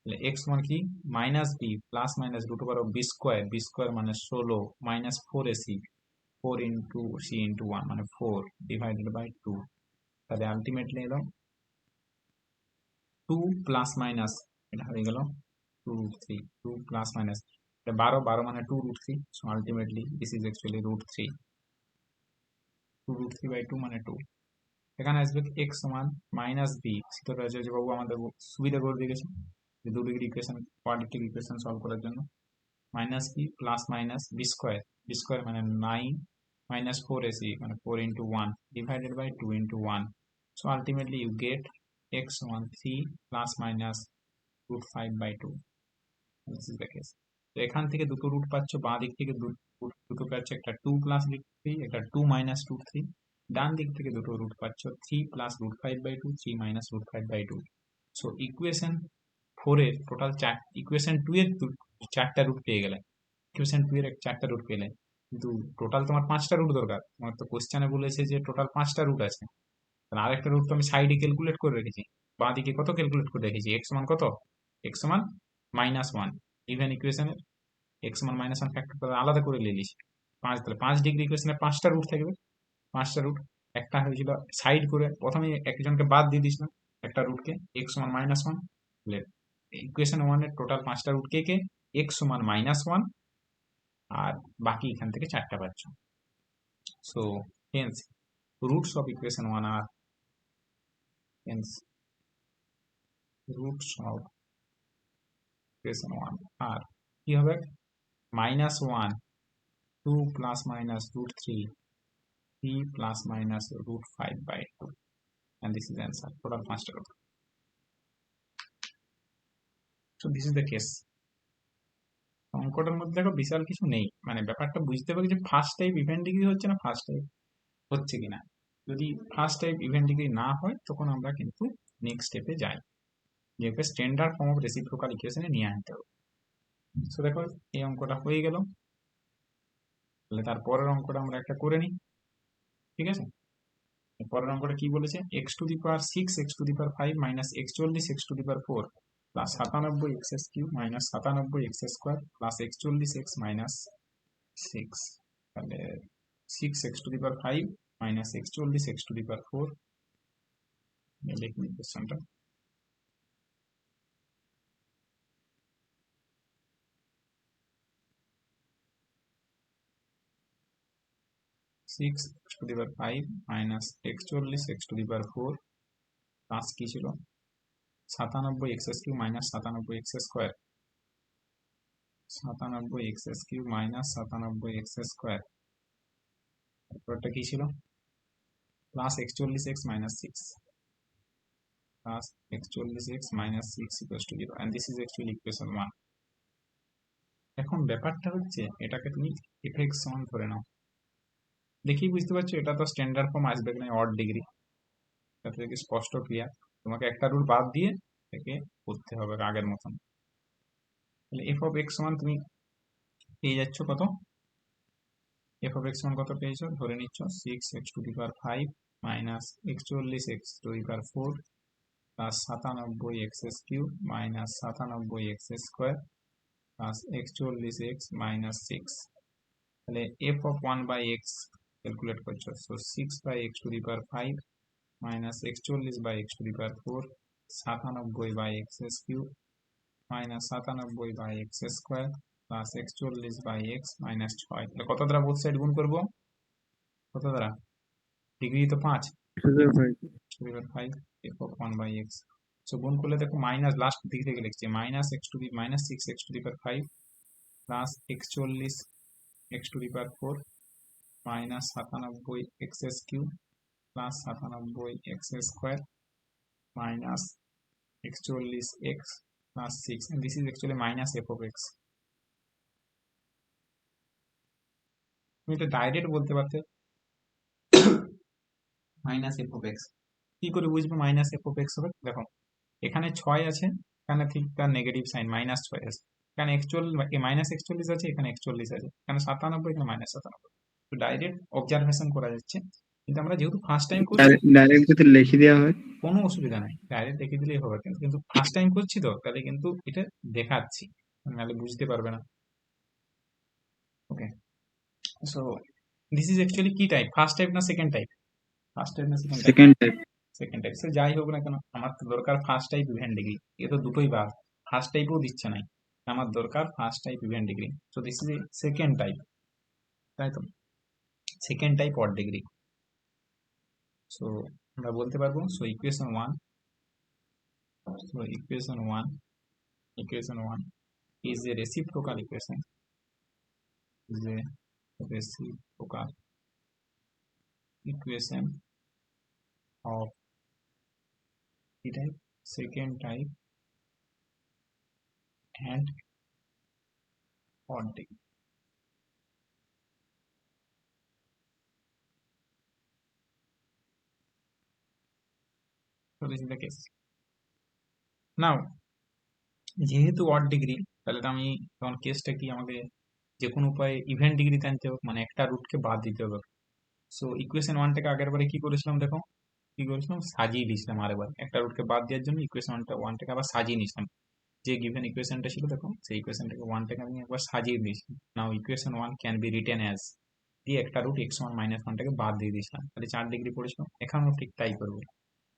তাহলে x মানে কি minus b plus minus root over of b square মানে 16 minus 4ac 4 into c into 1 মানে 4 divided by 2। তাহলে আলটিমেটলি এলো 2 প্লাস মাইনাস এটা হয়ে গেল 2 root 3, 2 প্লাস মাইনাস 12 মানে 2 root 3। So ultimately this is actually root 3, 2 root 3 by 2 মানে 2। এখানে আসবে x সমান মাইনাস b। শীতরাচার্য বাবু আমাদের সুবিধা করে দিয়েছে যে 2 degree equation quadratic equation solve করার জন্য। Minus b plus minus b square মানে 9 minus 4ac মানে 4 into 1 divided by 2 into 1। So ultimately you get x সমান 3 plus minus root 5 by 2। This is the case। তো এখান থেকে দুটো রুট পাচ্ছ, বাঁ দিক থেকে দুটো পাচ্ছ, একটা 2 plus root 3 একটা 2 minus root 3। ডান দিক থেকে দুটো রুট পাচ্ছ 3 plus root 5 by 2 3 minus root 5 by 2। So equation 4 এর টোটাল ইকুয়েশন 2 এর 4টা রুট পেয়ে গেলে, ইকুয়েশন 2 এর 4টা রুট পেলে, কিন্তু টোটাল তোমার 5টা রুট দরকার। তোমার তো কোশ্চেনে বলেছে যে টোটাল 5টা রুট আছে, তাহলে আরেকটা রুট তো আমি সাইডে ক্যালকুলেট করে রেখেছি। বাঁ দিকে কত ক্যালকুলেট করে রেখেছি? x সমান কত? x সমান -1। ইভেন ইকুয়েশনের x সমান -1 ফ্যাক্টর আলাদা করে নিয়ে নিয়েছি 5। তাহলে 5 ডিগ্রি ইকুয়েশনে 5টা রুট থাকবে, 5টা রুট। একটা হয়েছিল সাইড করে প্রথমে একজনকে বাদ দিয়ে দিয়েছিলাম একটা রুটকে, x সমান -1। তাহলে ইকুয়েশন 1 এর টোটাল 5টা রুট কে কে? x সমান -1 আর বাকি এখান থেকে 4টা পাচ্ছ। So Haynes roots of equation 1 are, hence roots of equation 1 are কি হবে? -1 2 plus minus root 3 3 plus minus root 5 by 2 and this is answer total 5টা root। So this is the case। অঙ্কটার মধ্যে দেখো বিশাল কিছু নেই, মানে ব্যাপারটা বুঝতে পারি যে ফার্স্ট টাইপ ইভেন্ট ডিগ্রি হচ্ছে না ফার্স্ট টাইপ হচ্ছে কিনা। যদি ফার্স্ট টাইপ ইভেন্ট ডিগ্রি না হয় তখন আমরা কিন্তু নেক্সট স্টেপে যাই, যে স্ট্যান্ডার্ড ফর্ম অফ রেসিপ্রোকাল ইকুয়েশনে নিয়ে আনতে হবে। সো দেখো এই অঙ্কটা হয়ে গেল। তাহলে তারপরের অঙ্কটা আমরা একটা করে নিই, ঠিক আছে? পরের অঙ্কটা কি বলেছে? x to the power 6 x to the power 5 minus 41 x to the power 4 plus 97 x cube minus 97 x square plus 41 x minus 6। তাহলে 6 x to the power 5 minus 41 x to the power 4 লিখুন কোশ্চেনটা। 6 x to the power 5 minus 41 x to the power 4 plus কি ছিল 97 x cube minus 97 x square, 97 x cube minus 97 x square. তারপরটা কি ছিল? Plus 41 x minus 6 plus 41 x minus 6 equals to 0 and this is actually equation 1। এখন ব্যাপারটা হচ্ছে এটাকে তুমি fx সমান ধরে নাও, দেখি বুঝতে পারছো এটা তো স্ট্যান্ডার্ড ফর্ম আসবে না অড ডিগ্রি, এটা থেকে স্পষ্ট ক্লিয়ার। তোমাকে একটা রুল বাদ দিয়ে একে করতে হবে আগের মতন। তাহলে এফ অফ এক্স সমান তুমি পেয়ে যাচ্ছ কত? এফ অফ এক্স সমান কত পেয়েছো? ধরে নিচ্ছ 6 x to the power 5 minus 41 x to the power 4 plus 97 x cube minus 97 x square plus একচল্লিশ এক্স মাইনাস সিক্স। তাহলে এফ অফ 1/x ক্যালকুলেট করছো, so 6/x⁵ minus 41/x⁴ 97/x³ minus 97/x² plus 41/x minus 6। তাহলে কত দ্বারা বোথ সাইড গুণ করবো? কত দ্বারা? ডিগ্রি তো 5, x⁵ f of 1/x। So গুণ করলে দেখো মাইনাস লাস্ট দিক থেকে লিখছি minus 6x⁵ plus 41x⁴ minus 97x³ plus 97x² minus 41x plus 6, and this is actually minus f of x. তুমি এটা ডাইরেক্ট বলতে পারতে মাইনাস এফ অফ এক্স। কি করে বুঝবো মাইনাস এফ অফ এক্স হবে? দেখো এখানে 6 আছে, এখানে ঠিক তার নেগেটিভ সাইন মাইনাস 6 আছে, এখানে মাইনাস 41 আছে, এখানে 41 আছে, এখানে 97, এখানে মাইনাস 97। তো ডাইরেক্ট অবজারভেশন করা যাচ্ছে, কিন্তু আমরা যেহেতু ফার্স্ট টাইম করছি ডাইরেক্ট যদি লিখে দেওয়া হয় কোনো অসুবিধা নাই, ডাইরেক্ট দেখে দিলেই হবে, কিন্তু ফার্স্ট টাইম করছি তো তাহলে কিন্তু এটা দেখাচ্ছি, নাহলে বুঝতে পারবে না। Okay, so this is actually কি টাইপ, ফার্স্ট টাইপ না সেকেন্ড টাইপ? ফার্স্ট টাইপ না second type? Second type. Second type. সে যাই হোক না কেন, আমার তো দরকার ফার্স্ট টাইপ ইভেন্ট ডিগ্রি, এ তো দুটোই বাদ, ফার্স্ট টাইপও দিচ্ছে নাই, আমার দরকার first type event degree. So this is second type, তাই তো, second type odd degree. So আমরা বলতে পারবো, so equation 1 is a reciprocal equation, is a reciprocal equation of the type, second type and odd degree. So this is the case. Now যেহেতু অড ডিগ্রি, তাহলে তো আমি তখন কেসটা কি, আমাকে যে কোনো উপায়ে ইভেন্ট ডিগ্রিতে আনতে হবে, মানে একটা রুটকে বাদ দিতে হবে। সো ইকুয়েশন 1টাকে আগের বারে কি করেছিলাম দেখো, কি করেছিলাম, সাজিয়ে দিয়েছিলাম আরেকবার, একটা রুটকে বাদ দেওয়ার জন্য ইকুয়েশন 1টাকে আবার সাজিয়ে নিয়েছিলাম, যে গিভেন ইকুয়েশনটা ছিল দেখো, সেই ইকুয়েশনটাকে 1টাকে আমি একবার সাজিয়ে দিয়েছি। Now equation 1 can be written as, দিয়ে একটা রুট x1 - 1টাকে বাদ দিয়ে দিয়েছিলাম, তাহলে 4 ডিগ্রি পড়েছিল। এখানেও ঠিক তাই করবো,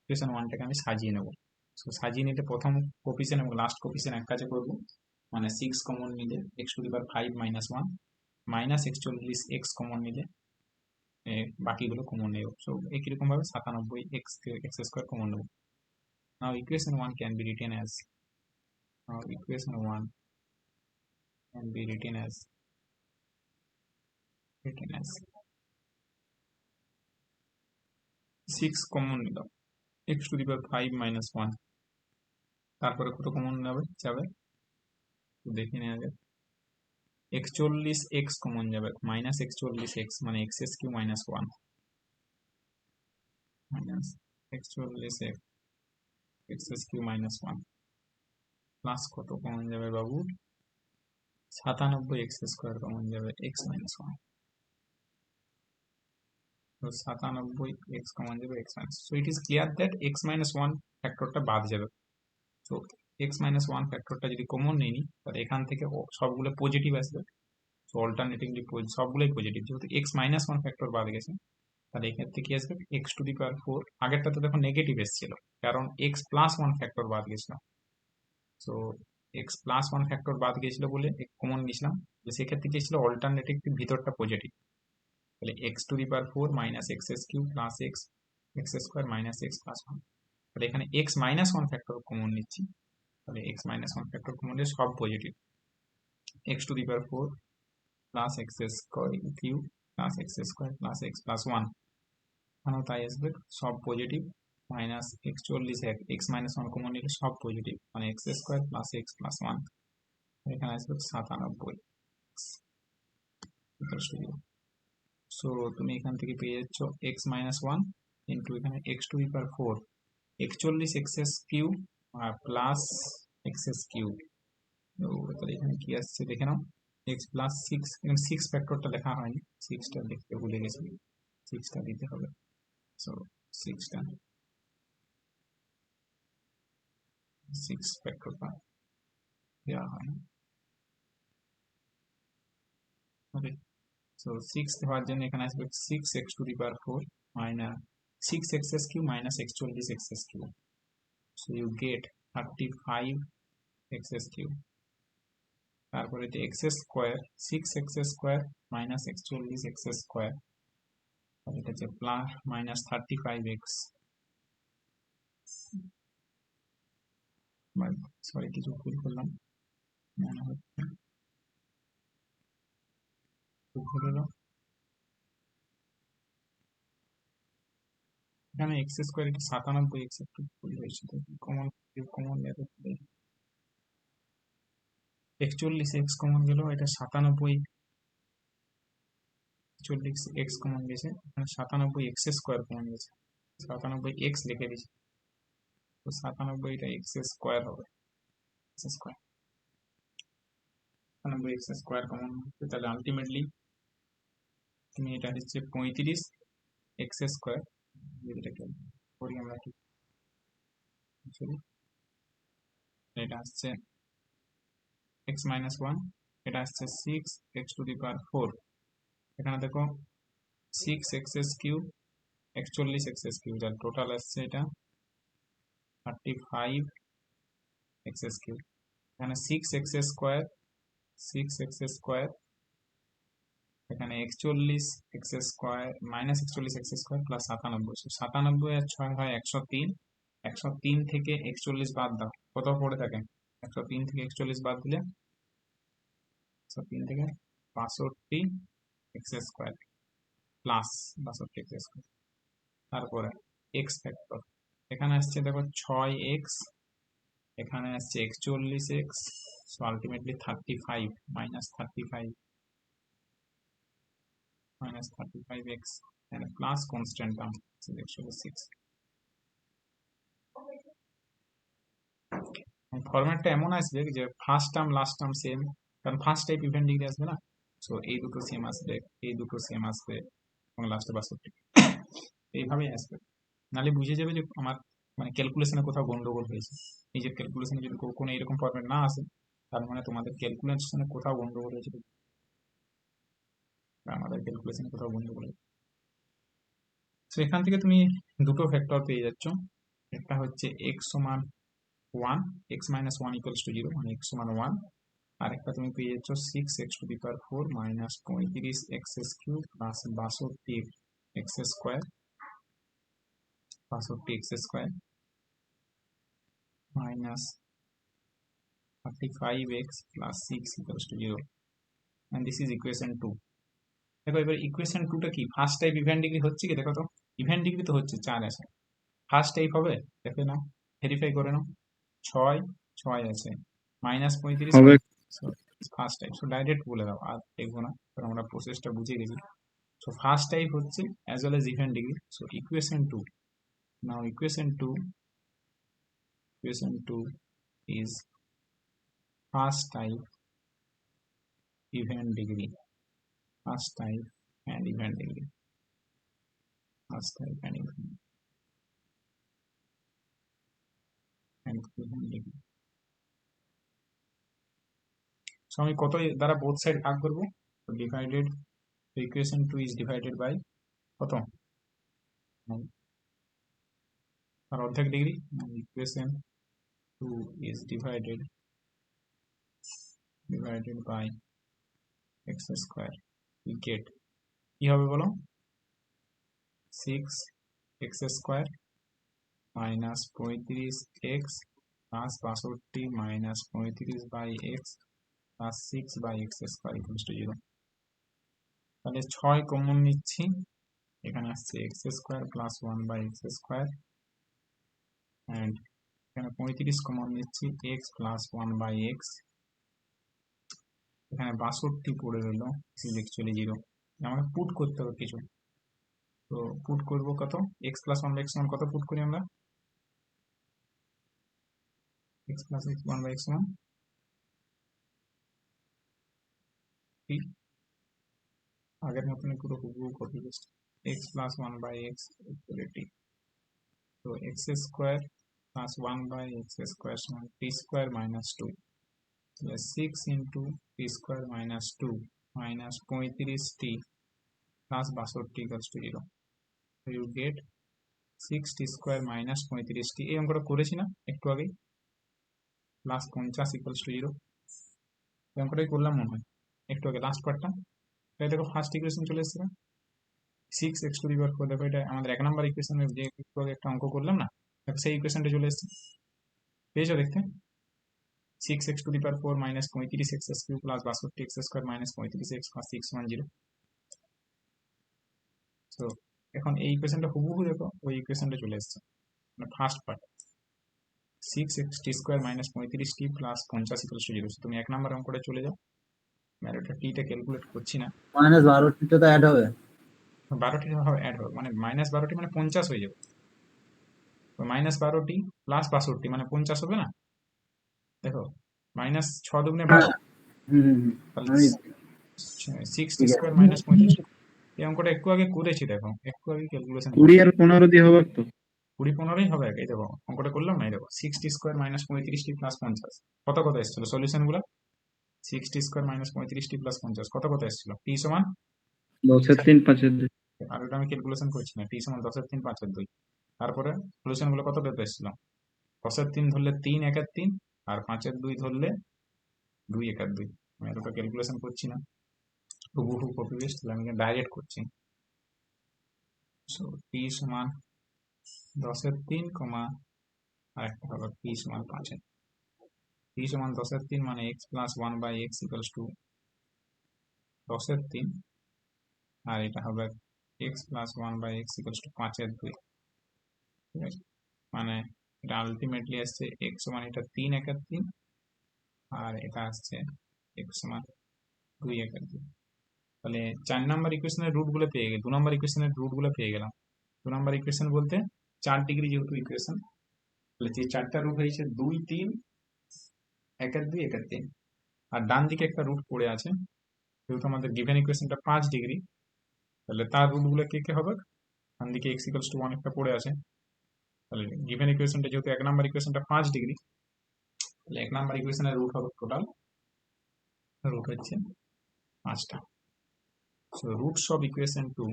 ইকুয়েশন 1টাকে আমি সাজিয়ে নেবো। সো সাজিয়ে নিতে প্রথম কোফিসিয়েন্ট এবং লাস্ট কোফিসিয়েন্ট এক কাজে করবো, মানে 6 কমন নিলে x⁵ -1 মাইনাস 41x কমন নিলে বাকিগুলো কমন নেব। সো একই রকম ভাবে 97x² কমন নেব। Now equation 1 can be written as, equation 1 can be written as 6 common নিলাম x⁵ -1, তারপরে কত কমন যাবে দেখে নেওয়া যাক। 41x কমন যাবে, মাইনাস 41x মানে x³ -1 minus 41x x³ -1 plus কত কমন যাবে বাবু, 97x² কমন যাবে x - 1, তো 97x কমন যাবে x - so it is clear that x - 1 ফ্যাক্টরটা বাদ যাবে। তো x - 1 ফ্যাক্টরটা যদি কমন নিই তাহলে এখান থেকে সবগুলো পজিটিভ আসবে, সো অল্টারনেটিভলি সবগুলোই পজিটিভ, যেহেতু x - 1 ফ্যাক্টর বাদ গেছে, তাহলে এক্ষেত্রে কি আসবে x⁴, আগেরটাতে দেখো নেগেটিভ এসেছিল কারণ x+1 ফ্যাক্টর বাদ গেছিল, সো x+1 ফ্যাক্টর বাদ গেছিল বলে কমন নিয়েছিলাম, সেক্ষেত্রে কি ছিল অল্টারনেটিভ ভিতরটা পজিটিভ, তাহলে x⁴ minus x³ plus x² minus x+1, তাহলে এখানে x - 1 ফ্যাক্টর কমন নিচ্ছি, তাহলে x - 1 ফ্যাক্টর কমন নিয়ে সব positive, x⁴ plus x³ plus x² plus x+1, এখানেও তাই আসবে সব পজিটিভ, মাইনাস 41 x - 1 কমন নিলে সব পজিটিভ, মানে x² প্লাস x+1, এখানে আসবে 97। সো তুমি এখান থেকে পেয়ে যাচ্ছ x - 1 ইন্টু এখানে x⁴ 41x³ প্লাস x³ তো তাহলে এখানে কি আসছে দেখে নাও, x প্লাস 6, এখানে 6 ফ্যাক্টরটা লেখা হয়নি, 6টা লিখতে ভুলে গেছি, 6টা দিতে হবে, সো 6টা 6 ফ্যাক্টরটা দেওয়া হয়, ওকে, সো 6 হওয়ার জন্য এখানে আসবে 6x to the power 4 minus 6x cube minus 41x cube, so you get 35x cube. তারপরে যে x square 6x square minus 41x square, এটা হচ্ছে প্লাস মাইনাস 35x, সরি কিছু ভুল করলাম, মনে হচ্ছে ভুল হলো। এখানে এক্স স্কোয়ার একটু 97x একটু ভুল হয়েছে, তো কমন কমন যাবে 41x কমন গেল, এটা 40x কমন গেছে, এখানে 97x স্কোয়ার কমন গেছে, 97x লিখে দিয়েছি, তো 97 এটা x স্কোয়ার হবে, x square 97x square common, তাহলে আলটিমেটলি তুমি এটা হচ্ছে 35x স্কোয়ার, এটাকে করি আমরা কি, এটা আসছে x মাইনাস 1, এটা আসছে 6x টু দি পাওয়ার 4, এখানে দেখো 6x কিউব 41x কিউব, যার টোটাল আসছে এটা 35x কিউব। এখানে 6x স্কোয়ার 6x স্কোয়ার, এখানে 41x square minus 41x square plus 97, 97 আর 6 হয় 103, 103 থেকে 41 বাদ দাও, কত পড়ে থাকে, 103 থেকে 41 বাদ দিলে 103 থেকে 62x square plus 62x square, তারপরে x ফ্যাক্টর, এখানে আসছে দেখো 6x, এখানে আসছে 41x, so ultimately 35 minus 35x and plus constant term is actually 6। ফরম্যাটটা এমন আসবে যে first term last term same, কারণ ফার্স্ট টাইপ ইভেন্ট ডিগ্রি আসবে না, সো এই দুটো সেম আসবে, এই দুটো সেম আসবে এবং লাস্টে 62, এইভাবেই আসবে, নাহলে বুঝে যাবে যে আমার মানে ক্যালকুলেশনে কোথাও গন্ডগোল হয়েছে। নিজের ক্যালকুলেশনে যদি কোনো এরকম ফরম্যাট না আসে, তার মানে তোমাদের ক্যালকুলেশনে কোথাও গন্ডগোল হয়েছে, আমাদের ক্যালকুলেশনে কোথাও গন্ডগোল হয়েছে। তো এখান থেকে তুমি দুটো ভেক্টর পেয়ে যাচ্ছ, একটা হচ্ছে x সমান 1, x মাইনাস 1 ইকুয়ালস টু 0, মানে x সমান 1, আর একটা তুমি পেয়ে যাচ্ছ 6x to the power 4 minus 35x cube plus 62x square, 62x square minus 35x plus 6 equals to 0, and this is equation 2। দেখো এবার ইকুয়েশন 2টা কি, ফার্স্ট টাইপ ইভেন্ট ডিগ্রি হচ্ছে কি, দেখো তো ইভেন্ট ডিগ্রি তো হচ্ছে 4 আছে, ফার্স্ট টাইপ হবে, দেখে নাও ভেরিফাই করে নাও, 6 আছে মাইনাস 35 হবে। ফার্স্ট টাইপ, সো ডাইরেক্ট বলে দাও, আর দেখবো না, কারণ আমরা প্রসেসটা বুঝে গেছি। সো ফার্স্ট টাইপ হচ্ছে as well as event degree, so equation 2, now equation 2 is first type event degree, first type and event degree, first type and event degree। So আমি কত দ্বারা বোথ সাইড ভাগ করব, divided, equation 2 is divided by কত, আর অর্ধেক ডিগ্রি, equation 2 is divided by x square, we get কি হবে বলো, 6x square minus 35x plus 62 minus 35 by x plus 6 by x square equals to 0। তাহলে 6 কমন নিচ্ছি, এখানে আসছে x square plus 1 by x square, and এখানে 35 কমন নিচ্ছি x প্লাস 1 বাই x, এখানে 62 পড়ে রইল, ইজ অ্যাকচুয়ালি 0, আমাকে পুট করতে হবে কিছু, তো পুট করব কত, x প্লাস 1 বাই x সমান কত পুট করি আমরা, x প্লাস 1 বাই x সমান কি, আগের মতনই পুরো হুবহু copy paste, x plus 1 by x equal t, তো x square plus 1 by x square সমান t স্কয়ার মাইনাস 2, তাহলে 6 into t square minus 2 minus 35t plus 62 equals to 0. So you get 6t square minus 35t, এই অঙ্কটা করেছি না একটু আগেই, প্লাস 50 ইকুয়ালস টু 0। এই অঙ্কটাই করলাম মনে হয় একটু আগে, লাস্ট পার্টটা। তাই দেখো ফার্স্ট ইকুয়েশন চলে এসেছে, 6x টু দি পাওয়ার 4। দেখো এটা আমাদের 1 নম্বর ইকুয়েশনের যে একটু আগে একটা অঙ্ক করলাম না, দেখো সেই ইকুয়েশনটা চলে এসেছে, পেয়েছো দেখতে? 6x to the power 4 minus 35x cube plus 62x square minus 35x plus 610। তো এখন এই ইকুয়েশনটা হুবহু দেখো ওই ইকুয়েশনটা চলে এসেছে, মানে first part 6xt square minus 35t plus 50 equals to 0। তুমি 1 নম্বর অঙ্কটা চলে যাও, আমি এটা টিটা ক্যালকুলেট করছি না, মাইনাস 12টা তো অ্যাড হবে। 12টি অ্যাড হবে, মানে মাইনাস 12টি মানে 50 হয়ে যাবে। তো মাইনাস 12টি প্লাস 62 মানে 50 হবে না? দেখো মাইনাস 6 দুগুণে 12, তাহলে আমি 6t ঠিক স্কোয়ার আছে। মাইনাস 35। এই অঙ্কটা একটু আগে করেছি, দেখো একটু আগে ক্যালকুলেশন 20 আর 15 দিয়ে হবে তো? 20-15ই হবে। এই দেখো অঙ্কটা করলাম না, এই দেখো 6t square minus 35t plus 50 কত কত এসেছিল সলিউশন গুলো? 6t square minus 35t plus 50 কত কত এসেছিল? টি সমান 10 3 5 2। আর ওটা আমি ক্যালকুলেশন করছি না, টি সমান 10-3 5-2। তারপরে সলিউশন গুলো কত পেতে এসেছিল? 10-3 ধরলে 3 1 3, আর 5-2 ধরলে 2 1 2। আমি আর ওটা ক্যালকুলেশন করছি না, হুবহু কপি পেস্ট আমি ডাইরেক্ট করছি। সো টি সমান 10-3 কমা আর একটা হলো টি সমান 5। টি সমান 10-3 মানে x plus 1 by x equals to 10-3, আর এটা হবে x plus 1 by x equals to 5/2। ঠিক আছে, মানে এটা আলটিমেটলি আসছে এক্স সমান এটা 3 1 3, আর এটা আসছে এক্স সমান 2 1 2। তাহলে 4 নম্বর ইকুয়েশনের রুট গুলো পেয়ে গেলাম, 2 নম্বর ইকুয়েশনের রুট গুলো পেয়ে গেলাম। 2 নম্বর ইকুয়েশন বলতে 4 ডিগ্রি যেহেতু ইকুয়েশন, তাহলে যে 4টা রুট হয়েছে 2 3 1 2 1 3, আর ডান দিকে একটা রুট পড়ে আছে, যেহেতু আমাদের গিভেন ইকুয়েশনটা 5 ডিগ্রি, তাহলে তার রুট গুলো কে কে হবে? ডান দিকে x ইকুয়ালস টু 1 একটা পড়ে আছে, তাহলে গিভেন ইকুয়েশনটা যেহেতু 1 নাম্বার ইকুয়েশনটা 5 ডিগ্রি, তাহলে 1 নাম্বার ইকুয়েশনের রুট হবে টোটাল রুট হচ্ছে 5টা। So roots of equation 2,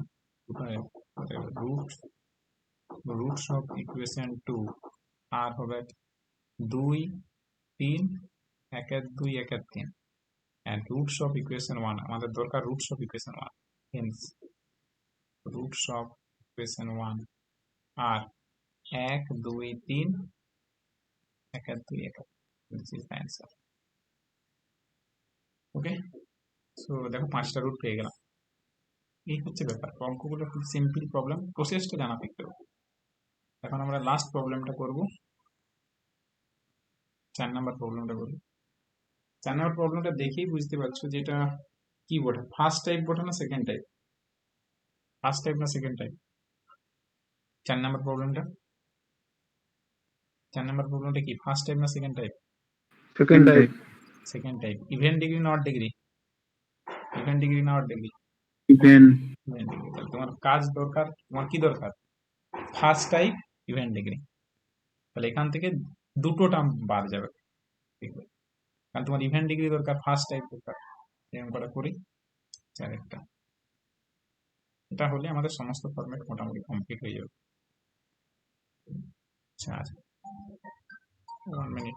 roots of equation 2 আর হবে 2 3 1 2 1 3, এন্ড রুটস অফ ইকুয়েশন 1 আমাদের দরকার roots of equation 1, hence roots of equation 1 আর 1 2 3 1 2 1। This is the answer. Okay, so দেখো 5টা রুট পেয়ে গেলাম। এই হচ্ছে ব্যাপার, অঙ্কগুলো খুব সিম্পল প্রবলেম, প্রসেসটা জানা থাকতে হবে। এখন আমরা লাস্ট প্রবলেমটা করব, 4 নাম্বার প্রবলেমটা করব। 4 নাম্বার প্রবলেমটা দেখেই বুঝতে পারছো যে এটা কি বোঝা, ফার্স্ট টাইপ বোঝা না সেকেন্ড টাইপ, ফার্স্ট টাইপ না সেকেন্ড টাইপ? 4 নাম্বার প্রবলেমটা, 4 নাম্বার প্রবলেমটা কি ফার্স্ট টাইপ না second type? Second type. Second type. Even degree না অড ডিগ্রি? ইভেন ডিগ্রি না odd degree? Even. Even degree. তাহলে তোমার কাজ দরকার, তোমার কি দরকার? First type even degree. তাহলে এখান থেকে দুটো টার্ম বাদ যাবে, ঠিক আছে? কারণ তোমার ইভেন ডিগ্রি দরকার, ফার্স্ট টাইপ দরকার। এই অঙ্কটা করি, একটা এটা হলে আমাদের সমস্ত ফরম্যাট মোটামুটি কমপ্লিট হয়ে যাবে। 1 মিনিট।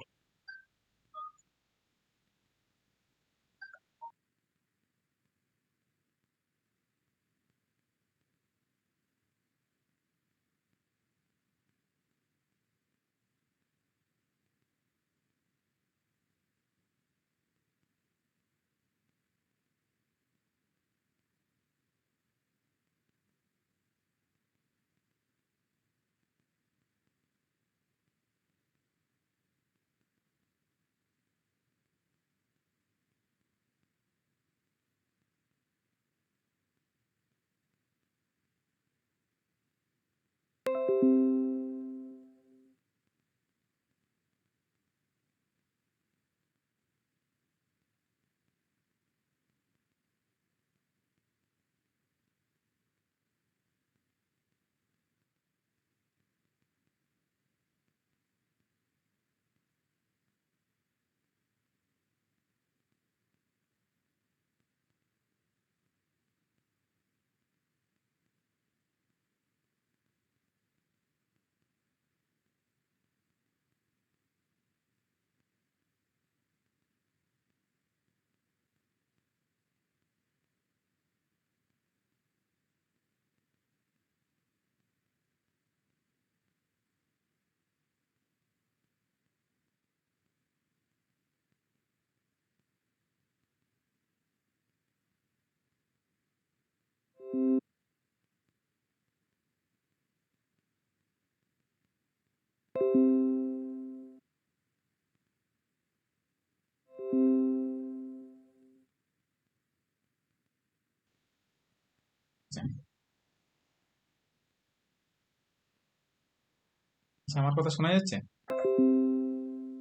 আচ্ছা, আমার কথা শোনা যাচ্ছে?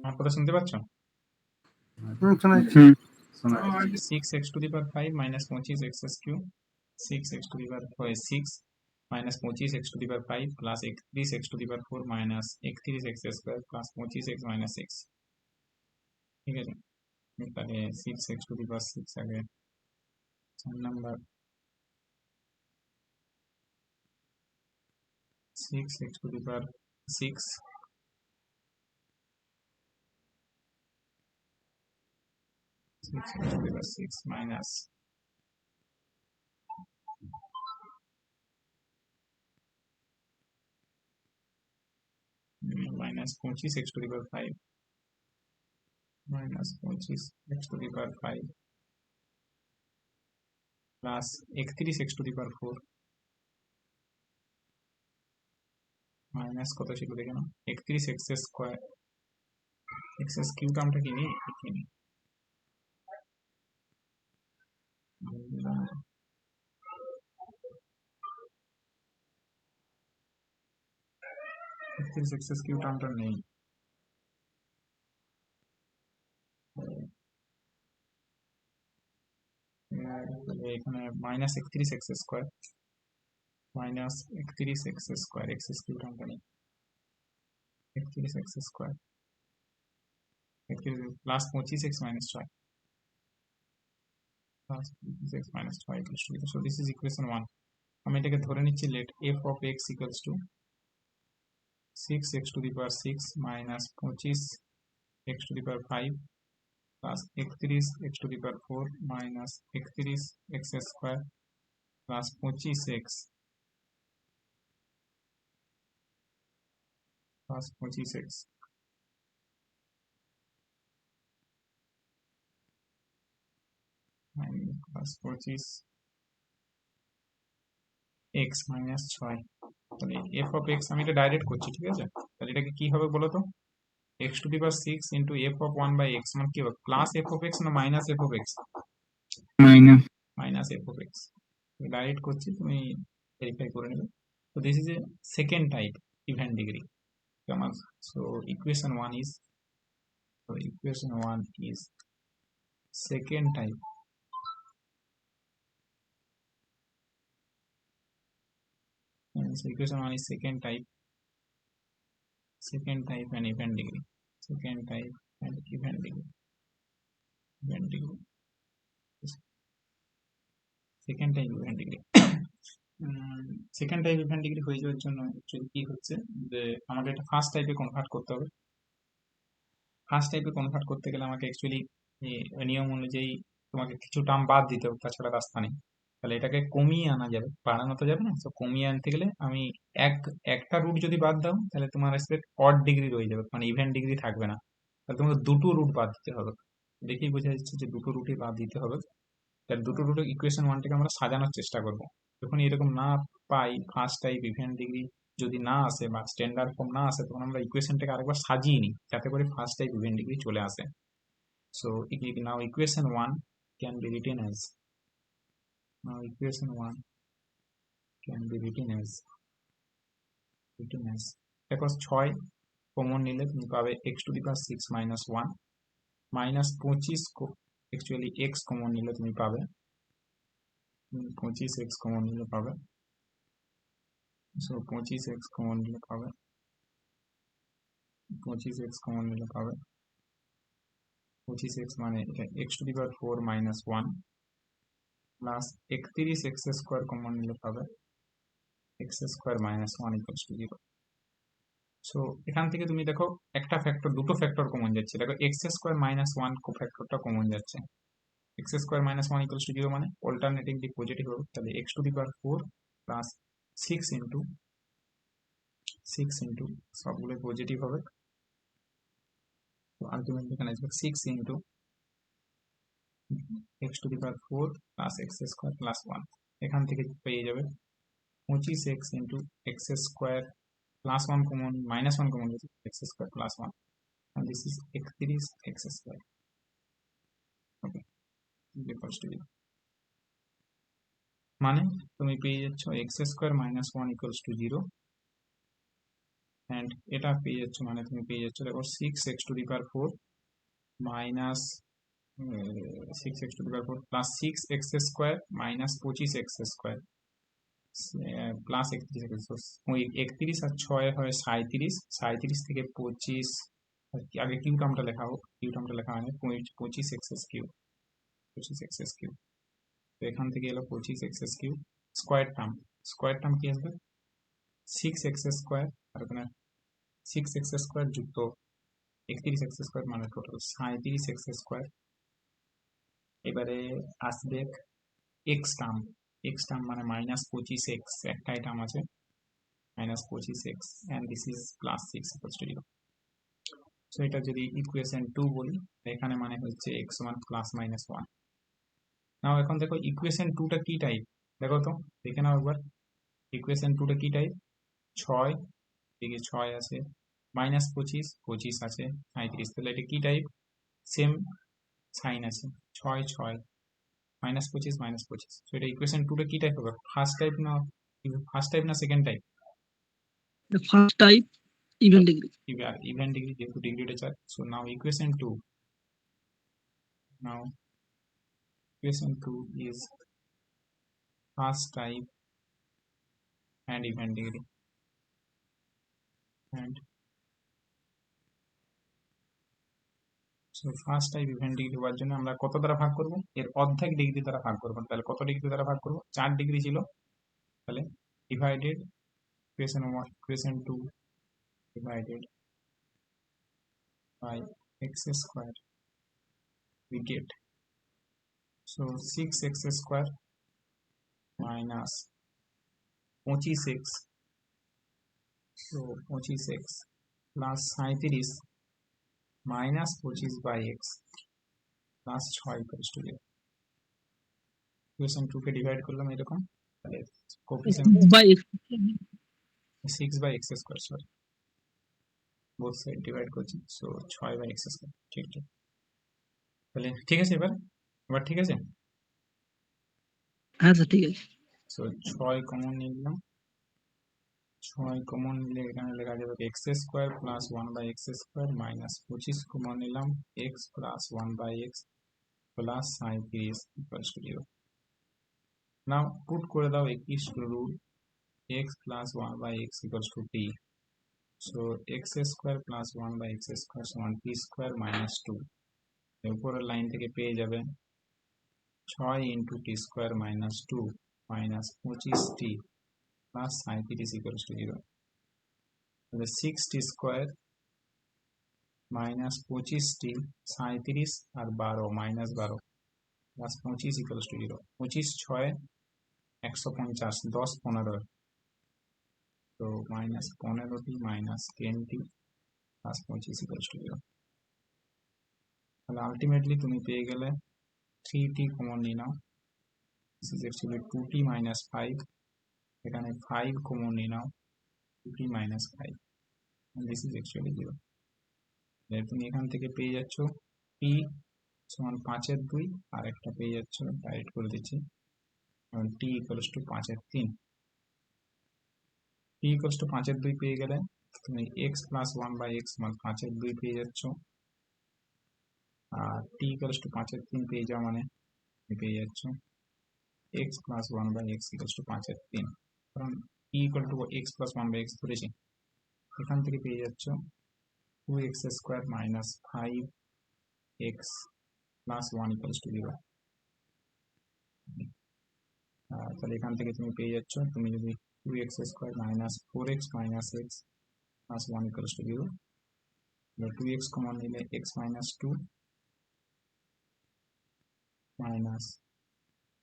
আমার কথা শুনতে পাচ্ছ? শোনা যাচ্ছে। হুম 6x to the power 5 minus 25x cube, 6x to the power 6 minus 25x to the power 5 plus 31x to the power 4 minus 31x square plus 25x minus 6। ঠিক আছে, তাহলে 6x to the power 6 আগে 4 number 6x to the power 6 6x to the power 6 minus minus 25x to the power 5 minus 25x to the power 5 plus 31x to the power 4 minus কত ছিল দেখে নাও, 31x স্কয়ার, এক্স কিউ টার্মটা কি নেই এখানে, 31x কিউ টার্মটা নেই, এখানে minus 31x square minus 31x square, x cube টার্মটা নেই, 31x square 31 plus 25x minus 6 plus 25x minus 6 equals to, so this is equation 1। আমি এটাকে ধরে নিচ্ছি, let f of x equals to 6x to the power 6 minus 25x to the power 5 plus 31x to the power 4 minus 31x square plus 25x plus 25x plus 25x minus 6। তাহলে f of x আমি এটা ডাইরেক্ট করছি, ঠিক আছে? তাহলে এটাকে কি হবে বলো তো, x to the power 6 into f of 1 by x মানে কি হবে, প্লাস f of x না minus f of x? Minus minus f of x। Direct করছি, তুমি ভেরিফাই করে নেবে। তো this is A second type event degree. So equation 1 is second type and so equation 1 is second type and event degree, second type and event degree second type event degree second type event degree হয়ে যাওয়ার জন্য অ্যাকচুয়ালি কি হচ্ছে যে আমাকে এটা ফার্স্ট টাইপে কনভার্ট করতে হবে। ফার্স্ট টাইপে কনভার্ট করতে গেলে আমাকে অ্যাকচুয়ালি নিয়ম অনুযায়ী তোমাকে কিছু টার্ম বাদ দিতে হবে, তাছাড়া রাস্তা নেই। তাহলে এটাকে কমিয়ে আনা যাবে, বাড়ানো তো যাবে না। তো কমিয়ে আনতে গেলে আমি একটা রুট যদি বাদ দাও তাহলে তোমার আসলে অড ডিগ্রি রয়ে যাবে, মানে ইভেন্ট ডিগ্রি থাকবে না। তাহলে তোমাকে দুটো রুট বাদ দিতে হবে, দেখেই বোঝা যাচ্ছে যে দুটো রুটই বাদ দিতে হবে। তাহলে দুটো রুটের ইকুয়েশন ওয়ানটাকে আমরা সাজানোর চেষ্টা করবো। যখন এরকম না পাই, ফার্স্ট টাইপ ইভেন্ট ডিগ্রি যদি না আসে বা স্ট্যান্ডার্ড ফর্ম না আসে, তখন আমরা ইকুয়েশনটাকে আরেকবার সাজিয়ে নিই যাতে করে ফার্স্ট টাইপ ইভেন্ট ডিগ্রি চলে আসে। So now equation 1 can be written as দেখো 6 কমন নিলে তুমি পাবে x to the power 6 minus 1 minus 25 actually x common নিলে তুমি পাবে 25x কমন নিলে পাবে, সো 25x কমন নিলে পাবে 25x মানে এটা x to the power 4 minus 1 plus 31x square common নিলে পাবে x square minus 1 equals to 0। So এখান থেকে তুমি দেখো একটা ফ্যাক্টর, দুটো ফ্যাক্টর কমন যাচ্ছে, দেখো x স্কয়ার মাইনাস 1 ফ্যাক্টরটা কমন যাচ্ছে, x square minus 1 equals to 0 মানে অল্টারনেটিভলি পজিটিভ হবে। তাহলে x to the power 4 plus 6 into সবগুলো পজিটিভ হবে, তো আলটিমেটলি এখানে আসবে 6 into x to the power 4 plus x square plus 1, এখান থেকে পেয়ে যাবে 25x into x square plus 1 common minus 1 common গেছে, x square plus 1 and this is 31x square, okay equals to 0। মানে তুমি পেয়ে যাচ্ছ x square minus 1 equals to 0 and এটা পেয়ে যাচ্ছ, মানে তুমি পেয়ে যাচ্ছ দেখো 6x⁴ minus 6x⁴ plus 6x² minus 25x² plus 31x, ওই 31 আর 6 হয় 37, 37 থেকে 25, আগে কিউ টার্মটা লেখা হোক, কিউ টার্মটা লেখা হয়নি, 25x³ 25x³ তো এখান থেকে এলো 25x³ স্কোয়ার টার্ম কি আসবে 6x² আর ওখানে 6x² যুক্ত 31x² মানে টোটাল 37x²। এবারে আসবে x টার্ম মানে -25x, একটাই টার্ম আছে -25x, and this is +6 = 0। So এটা যদি ইকুয়েশন 2 বলি, এখানে মানে হচ্ছে x সমান +-1। নাও এখন দেখো ইকুয়েশন 2টা কি টাইপ, দেখো তো দেখে নাও একবার ইকুয়েশন 2টা কি টাইপ, 6 দিকে 6 আছে, -25 25 আছে, 37, তাহলে এটা কি টাইপ, সেম সাইন আছে, 6 6 -25 -25, সো এটা ইকুয়েশন 2টা কি টাইপ হবে, ফার্স্ট টাইপ না second type, The first type, even degree. Even degree, যেহেতু ডিগ্রিটা চাই। So now equation 2 is first type and even degree, and so first type even degree হওয়ার জন্য আমরা কত দ্বারা ভাগ করব, এর অর্ধেক ডিগ্রি দ্বারা ভাগ করব, তাহলে কত ডিগ্রি দ্বারা ভাগ করব, 4 ডিগ্রি ছিল, তাহলে divided equation 2 divided by x², we get so 6x² minus 25x, so 25x plus 37 minus 25/x plus 6 = 0। Equation 2 K divide করলাম এরকম, তাহলে coefficient By x. 6/x², sorry both side divide করছি, সো 6/x², ঠিক ঠিক, তাহলে ঠিক আছে, এবার ঠিক আছে। হ্যাঁ স্যার ঠিক আছে। সো 6 কমন নিলাম, 6 কমন নিলে এখানে লেখা যাবে x² plus 1/x² minus 25 common নিলাম, x প্লাস 1/x প্লাস 37 = 0। নাও পুট করে দাও 21 rule, x plus 1/x = t, so x² plus 1/x² সমান t² মাইনাস 2, উপরের লাইন থেকে পেয়ে যাবে 6 into t² minus 2 minus 25t plus 37 = 0। তাহলে 6t² মাইনাস 25t, 37 আর 12 মাইনাস 12 প্লাস 25 = 0। 25 6 150, 10 15, তো minus 15t minus 10t plus 25 = 0। তাহলে আলটিমেটলি তুমি পেয়ে গেলে 3t কমন নিয়ে নাও, this is actually 2t minus 5, এখানে 5 কমন নিয়ে নাও, 2t minus 5, this is actually 0। তুমি এখান থেকে পেয়ে যাচ্ছ p সমান 5/2, আর একটা পেয়ে যাচ্ছ, ডাইরেক্ট করে দিচ্ছি, t = 5/3। t = 5/2 পেয়ে গেলে তুমি x প্লাস 1/x সমান 5/2 পেয়ে যাচ্ছ, আর t = 5/3 পেয়ে যাওয়া মানে তুমি পেয়ে যাচ্ছ x প্লাস 1/x = 5/3, কারণ t = x প্লাস 1/x ধরেছি, এখান থেকে পেয়ে যাচ্ছ 2x² মাইনাস 5x প্লাস 1 = 0। তাহলে এখান থেকে তুমি পেয়ে যাচ্ছ, তুমি যদি 2x² minus 4x minus x plus 1 = 0, 2x common নিলে x minus 2 minus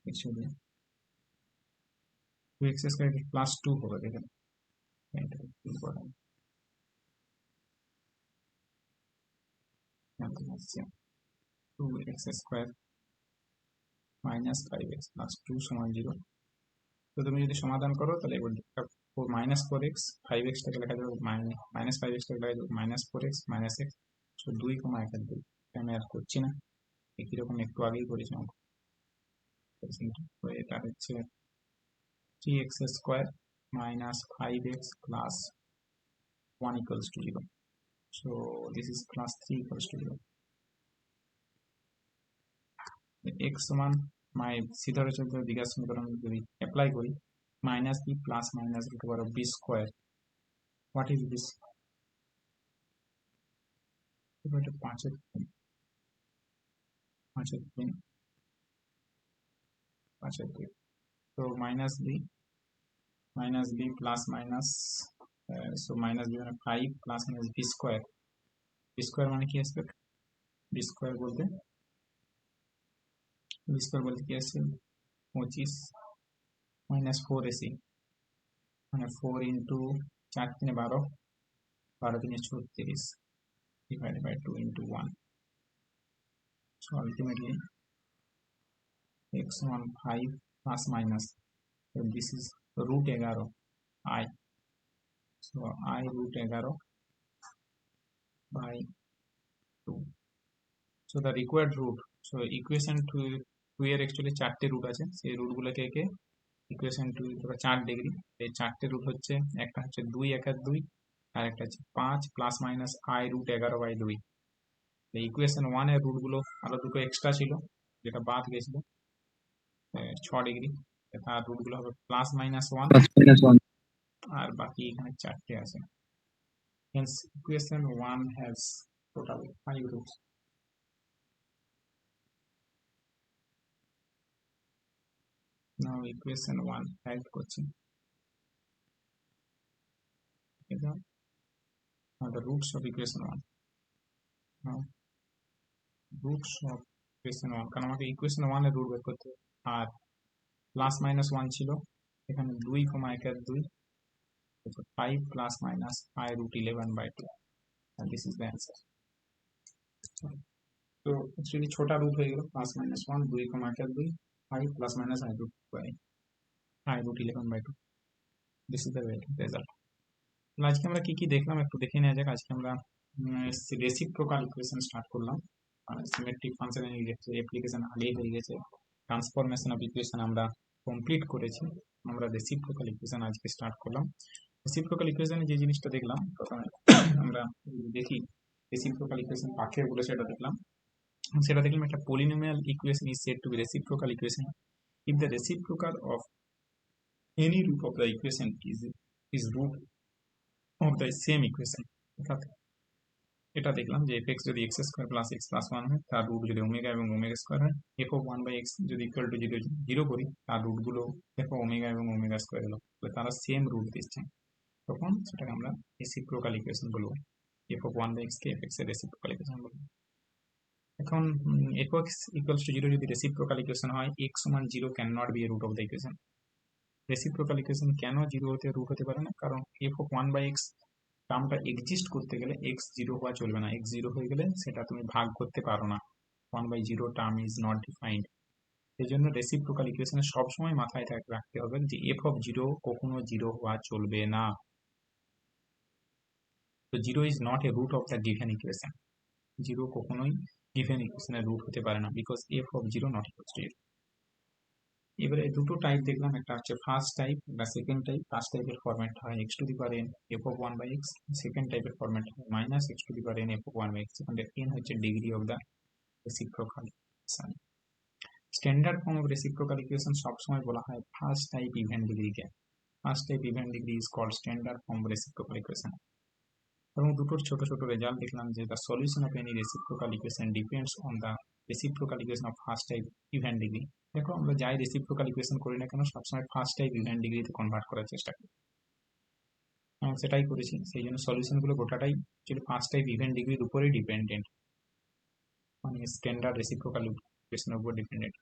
actually 2x² plus 2 হবে, দেখেন এটা important, 2x² minus 5x plus 2 সমান 0। তো তুমি যদি সমাধান করো তাহলে এবার মাইনাস 4x 5x টাকে লেখা যাবে, মাইনাস 5x টাকে লেখা যাবে minus 4x minus x, so 2, 1 2, আমি আর করছি না, একই রকম একটু আগেই করেছি অঙ্ক। তো এটা হচ্ছে 3x² minus 5x plus 1 equals to 0. So this is class 3 equals to 0. x সমান সিধা রয়েছে দ্বিঘাত সমীকরণ যদি অ্যাপ্লাই করি minus b plus minus root over of b square, what is this? এটা 5 so minus b plus minus so minus b মানে 5 plus minus b square মানে কি আসবে? b square বলতে কি আসছে 25 minus 4ac মানে 4 into 4 3 12 12 3 36 divided by 2 into 1. So ultimately x on 5 plus minus, so this is root 11 I, so I root 11 by 2. So the required root, so equation 2 এর actually 4টে রুট আছে, সেই রুট গুলোকে একে ইকুয়েশন 2 4 ডিগ্রি, এই 4টে রুট হচ্ছে একটা হচ্ছে 2 1 আর 2 আর একটা হচ্ছে 5 plus minus I root 11 by 2. এই ইকুয়েশন 1 এর রুট গুলো আরো দুটো এক্সট্রা ছিল যেটা বাদ গেছিল 6 ডিগ্রি, তার রুট গুলো হবে প্লাস মাইনাস 1 plus minus 1. আর বাকি এখানে 4টে আছে। Hence equation 1 has total 5 roots. Now equation 1 type করছি, now the roots of equation 1, now roots of equation 1 কারণ আমাকে equation 1 এর রুট বের করতে হবে, আর প্লাস মাইনাস 1 ছিল এখানে 2 1 আর 2, 5 plus minus I root 11 by 2, and this is the answer. So actually छोटा रूट हो गया plus minus 1 2 1 R 2 5 plus minus I root 11 by 2. This is the result. আজকে আমরা কি কি দেখলাম একটু দেখে নেওয়া যাক। আজকে আমরা রেসিপ্রোকাল ইকুয়েশন স্টার্ট করলাম, সিমেট্রিক ফাংশনের অ্যাপ্লিকেশন আগেই হয়ে গেছে, ট্রান্সফরমেশন অফ ইকুয়েশন আমরা কমপ্লিট করেছি, আমরা রেসিপ্রোকাল ইকুয়েশন আজকে স্টার্ট করলাম। রেসিপ্রোকাল ইকুয়েশনে যে জিনিসটা দেখলাম প্রথমে আমরা দেখি রেসিপ্রোকাল ইকুয়েশন পাখের বলে সেটা দেখলাম একটা polynomial equation is said to be reciprocal equation if the reciprocal of any root of the equation is root of the same equation. এটা দেখলাম যে fx যদি x square plus x plus 1 হয় তার রুট যদি ওমেগা এবং ওমেগা স্কয়ার হয়, f of 1 by x যদি ইকুয়াল টু 0 করি তার রুট গুলো f of ওমেগা এবং ওমেগা স্কয়ার হলো, তারা সেম রুট দিচ্ছে, তখন সেটাকে আমরা রেসিপ্রোকাল ইকুয়েশন বলবো। f of 1 by x K fx এর রেসিপ্রোকাল ইকুয়েশন বলবো। এখন fx equals to 0 যদি রেসিপ্রোকাল ইকুয়েশন হয়, x সমান 0 can not be a root of the equation. Reciprocal equation কেন 0 রুট হতে পারে না? কারণ f of 1 by x টার্মটা exist করতে গেলে x 0 হওয়া চলবে না, x 0 হয়ে গেলে সেটা তুমি ভাগ করতে পারো না, 1 by 0 term is not defined. এই জন্য রেসিপ্রোকাল ইকুয়েশনে সবসময় মাথায় রাখতে হবে যে f of 0 কখনো 0 হওয়া চলবে না। তো 0 is not a root of the given equation, 0 কখনোই গিভেন ইকুয়েশনের রুট হতে পারে না, because f of 0 not equals to 0। এবারে দুটো টাইপ দেখলাম, একটা হচ্ছে ফার্স্ট টাইপ, একটা সেকেন্ড টাইপ। ফার্স্ট টাইপের ফরম্যাট হয় x to the power n f of 1 by x, second টাইপের ফরম্যাট হয় minus x to the power n f of 1 by x, যেখানে n হচ্ছে degree of the reciprocal equation. Standard form of reciprocal equation সবসময় বলা হয় ফার্স্ট টাইপ ইভেন ডিগ্রিকে। First type even degree is called standard form of reciprocal equation. এবং দুটোর ছোট ছোট রেজাল্ট দেখলাম যে the solution of any reciprocal equation depends on the reciprocal equation of first type even degree. দেখো আমরা যাই রেসিপ্রোকাল ইকুয়েশন করি না কেন সবসময় ফার্স্ট টাইপ ইভেন ডিগ্রিতে কনভার্ট করার চেষ্টা করি, সেটাই করেছি। সেই জন্য সলিউশন গুলো গোটাটাই অ্যাকচুয়ালি ফার্স্ট টাইপ ইভেন ডিগ্রির উপরেই ডিপেন্ডেন্ট, মানে স্ট্যান্ডার্ড রেসিপ্রোকাল ইকুয়েশনের উপর ডিপেন্ডেন্ট।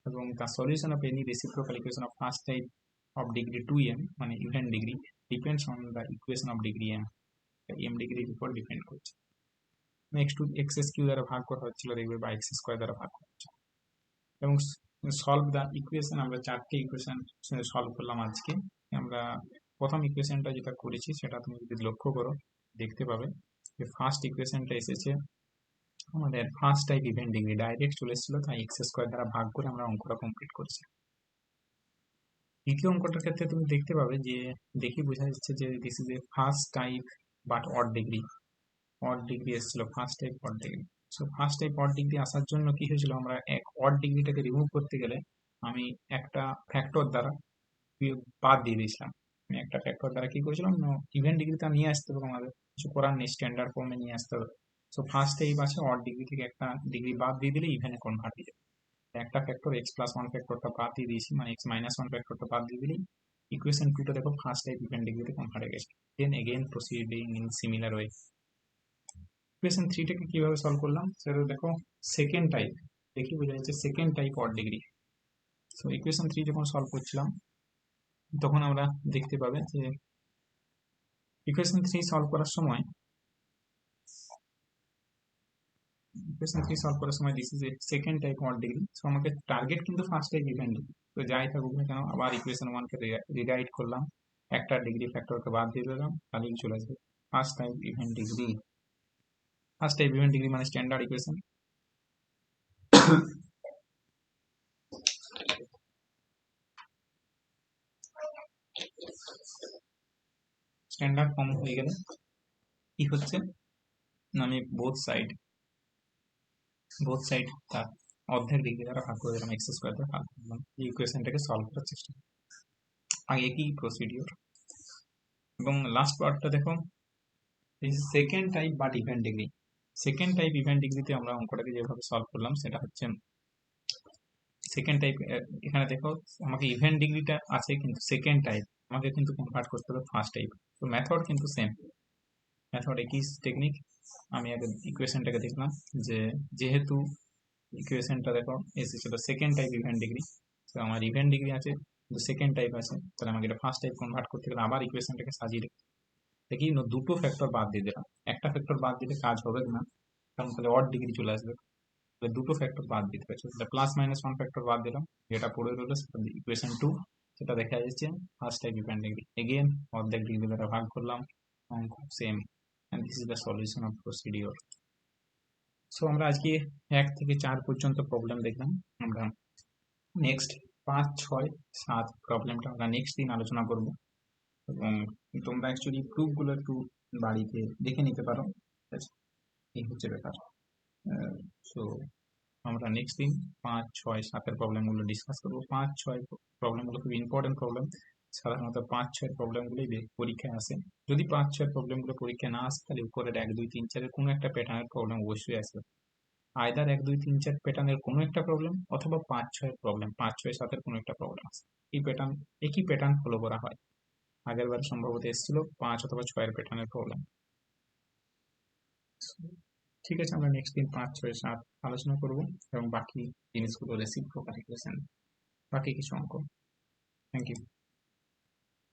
এবং the solution of any reciprocal equation of first type of degree 2m মানে even degree depends on the equation of degree m, m ডিগ্রির উপর ডিপেন্ড করছে। নেক্সট x কিউ দ্বারা ভাগ করা হচ্ছিল দেখবে বা x স্কয়ার দ্বারা ভাগ করা হচ্ছে। এবং সলভ দ্য ইকুয়েশন, আমরা 4টে ইকুয়েশন সলভ করলাম আজকে। আমরা প্রথম ইকুয়েশনটা যেটা করেছি সেটা তুমি যদি লক্ষ্য করো দেখতে পাবে যে ফার্স্ট ইকুয়েশনটা এসেছে আমাদের first type even degree direct চলে এসেছিল, তাই x স্কয়ার দ্বারা ভাগ করে আমরা অঙ্কটা কমপ্লিট করেছি। দ্বিতীয় অঙ্কটার ক্ষেত্রে তুমি দেখতে পাবে যে দেখি বোঝা যাচ্ছে যে this is a first type but odd degree এসেছিল first type odd degree. So first type odd degree আসার জন্য কি হয়েছিল, আমরা এক অড ডিগ্রিটাকে রিমুভ করতে গেলে আমি একটা ফ্যাক্টর দ্বারা বাদ দিয়ে দিয়েছিলাম। আমি একটা ফ্যাক্টর দ্বারা কি করেছিলাম, ইভেন ডিগ্রিটা নিয়ে আসতে হবে, আমাদের কিছু করার নেই, স্ট্যান্ডার্ড ফর্মে নিয়ে আসতে হবে। সো ফার্স্ট টাইপ আছে, অড ডিগ্রি থেকে একটা ডিগ্রি বাদ দিয়ে দিলে ইভেনে কনভার্ট হয়ে যাবে। একটা ফ্যাক্টর এক্স প্লাস ওয়ান ফ্যাক্টরটা বাদ দিয়ে দিয়েছি, মানে এক্স মাইনাস ওয়ান ফ্যাক্টরটা বাদ দিয়ে দিলেই ইকুয়েশন টুটা দেখো ফার্স্ট টাইপ ইভেন ডিগ্রিতে কনভার্ট হয়ে গেছে। Then again proceeding in similar way. Equation থ্রিটাকে কিভাবে সলভ করলাম সেটা দেখো, সেকেন্ড টাইপ দেখি বোঝা যাচ্ছে second type odd degree. So equation three যখন সলভ করছিলাম তখন আমরা দেখতে পাবে যে ইকুয়েশন থ্রি সলভ করার সময় this is A second type odd degree. So আমাকে টার্গেট কিন্তু ফার্স্ট টাইপ ইভেন ডিগ্রি, তো যাই থাকুক না কেন আবার ইকুয়েশন ওয়ানকে রিরাইট করলাম, একটা ডিগ্রি ফ্যাক্টরকে বাদ দিয়ে দিলাম, তাহলেই চলে আসবে first type even degree. First type even degree মানে স্ট্যান্ডার্ড ইকুয়েশন। স্ট্যান্ডার্ড ফর্ম হয়ে গেলে কি হচ্ছে না, আমি বোথ সাইড তার অর্ধেক ডিগ্রি দ্বারা ভাগ করে দিলাম, এক্স স্কোয়ার দ্বারা ভাগ করলাম, এই ইকুয়েশনটাকে সলভ করার চেষ্টা করি। আগে কি প্রসিডিওর, এবং লাস্ট পার্টটা দেখো second type but even degree. Second type even ডিগ্রিতে আমরা অঙ্কটাকে যেভাবে সলভ করলাম সেটা হচ্ছে সেকেন্ড টাইপ। এখানে দেখো আমাকে ইভেন ডিগ্রিটা আছে কিন্তু সেকেন্ড টাইপ, আমাকে কিন্তু কনভার্ট করতে হবে ফার্স্ট টাইপ। তো মেথড কিন্তু সেম, মেথড একই টেকনিক। আমি আগে ইকুয়েশনটাকে দেখলাম যে যেহেতু ইকুয়েশনটা দেখো এসেছিল সেকেন্ড টাইপ ইভেন ডিগ্রি, তো আমার ইভেন ডিগ্রি আছে কিন্তু সেকেন্ড টাইপ আছে, তাহলে আমাকে এটা ফার্স্ট টাইপ কনভার্ট করতে গেলে আবার ইকুয়েশনটাকে সাজিয়ে দেখি দুটো ফ্যাক্টর বাদ দিয়ে দিলাম। একটা ফ্যাক্টর বাদ দিলে কাজ হবে না, কারণ তাহলে অড ডিগ্রি চলে আসবে। তাহলে দুটো ফ্যাক্টর বাদ দিতে হচ্ছে, তাহলে প্লাস মাইনাস ওয়ান ফ্যাক্টর বাদ দিলাম, যেটা পড়ে রইলো সেটা ইকুয়েশন টু, সেটা দেখা যাচ্ছে first type even degree. Again অর্ধেক ডিগ্রি দ্বারা ভাগ করলাম, অঙ্ক same, and this is the solution of procedure. So আমরা আজকে 1 থেকে 4 পর্যন্ত প্রবলেম দেখলাম। আমরা নেক্সট 5, 6, 7 প্রবলেমটা আমরা নেক্সট দিন আলোচনা করব, এবং তোমরা অ্যাকচুয়ালি প্রুফগুলো একটু বাড়িতে দেখে নিতে পারো, ঠিক আছে? এই হচ্ছে ব্যাপার। সো আমরা নেক্সট দিন 5, 6, 7 প্রবলেমগুলো ডিসকাস করবো। 5, 6 প্রবলেমগুলো খুব ইম্পর্টেন্ট প্রবলেম, সাধারণত 5, 6 প্রবলেমগুলোই পরীক্ষায় আসে। যদি 5, 6 প্রবলেমগুলো পরীক্ষা না আসে তাহলে উপরের 1, 2, 3, 4 কোনো একটা প্যাটার্নের প্রবলেম অবশ্যই আসবে। আইদার 1, 2, 3, 4 প্যাটার্নের কোনো একটা প্রবলেম, অথবা 5, 6 প্রবলেম, 5, 6, 7 কোনো একটা প্রবলেম আছে। একই প্যাটার্ন ফলো করা হয়। আগের বার সম্ভবত এসেছিল 5 অথবা 6 প্যাটার্নের প্রবলেম। ঠিক আছে, আমরা নেক্সট দিন 5, 6, 7 আলোচনা করব, এবং বাকি জিনিসগুলো রেসিপ্রোকাল ইকুয়েশন, বাকি কিছু অঙ্ক। Thank you.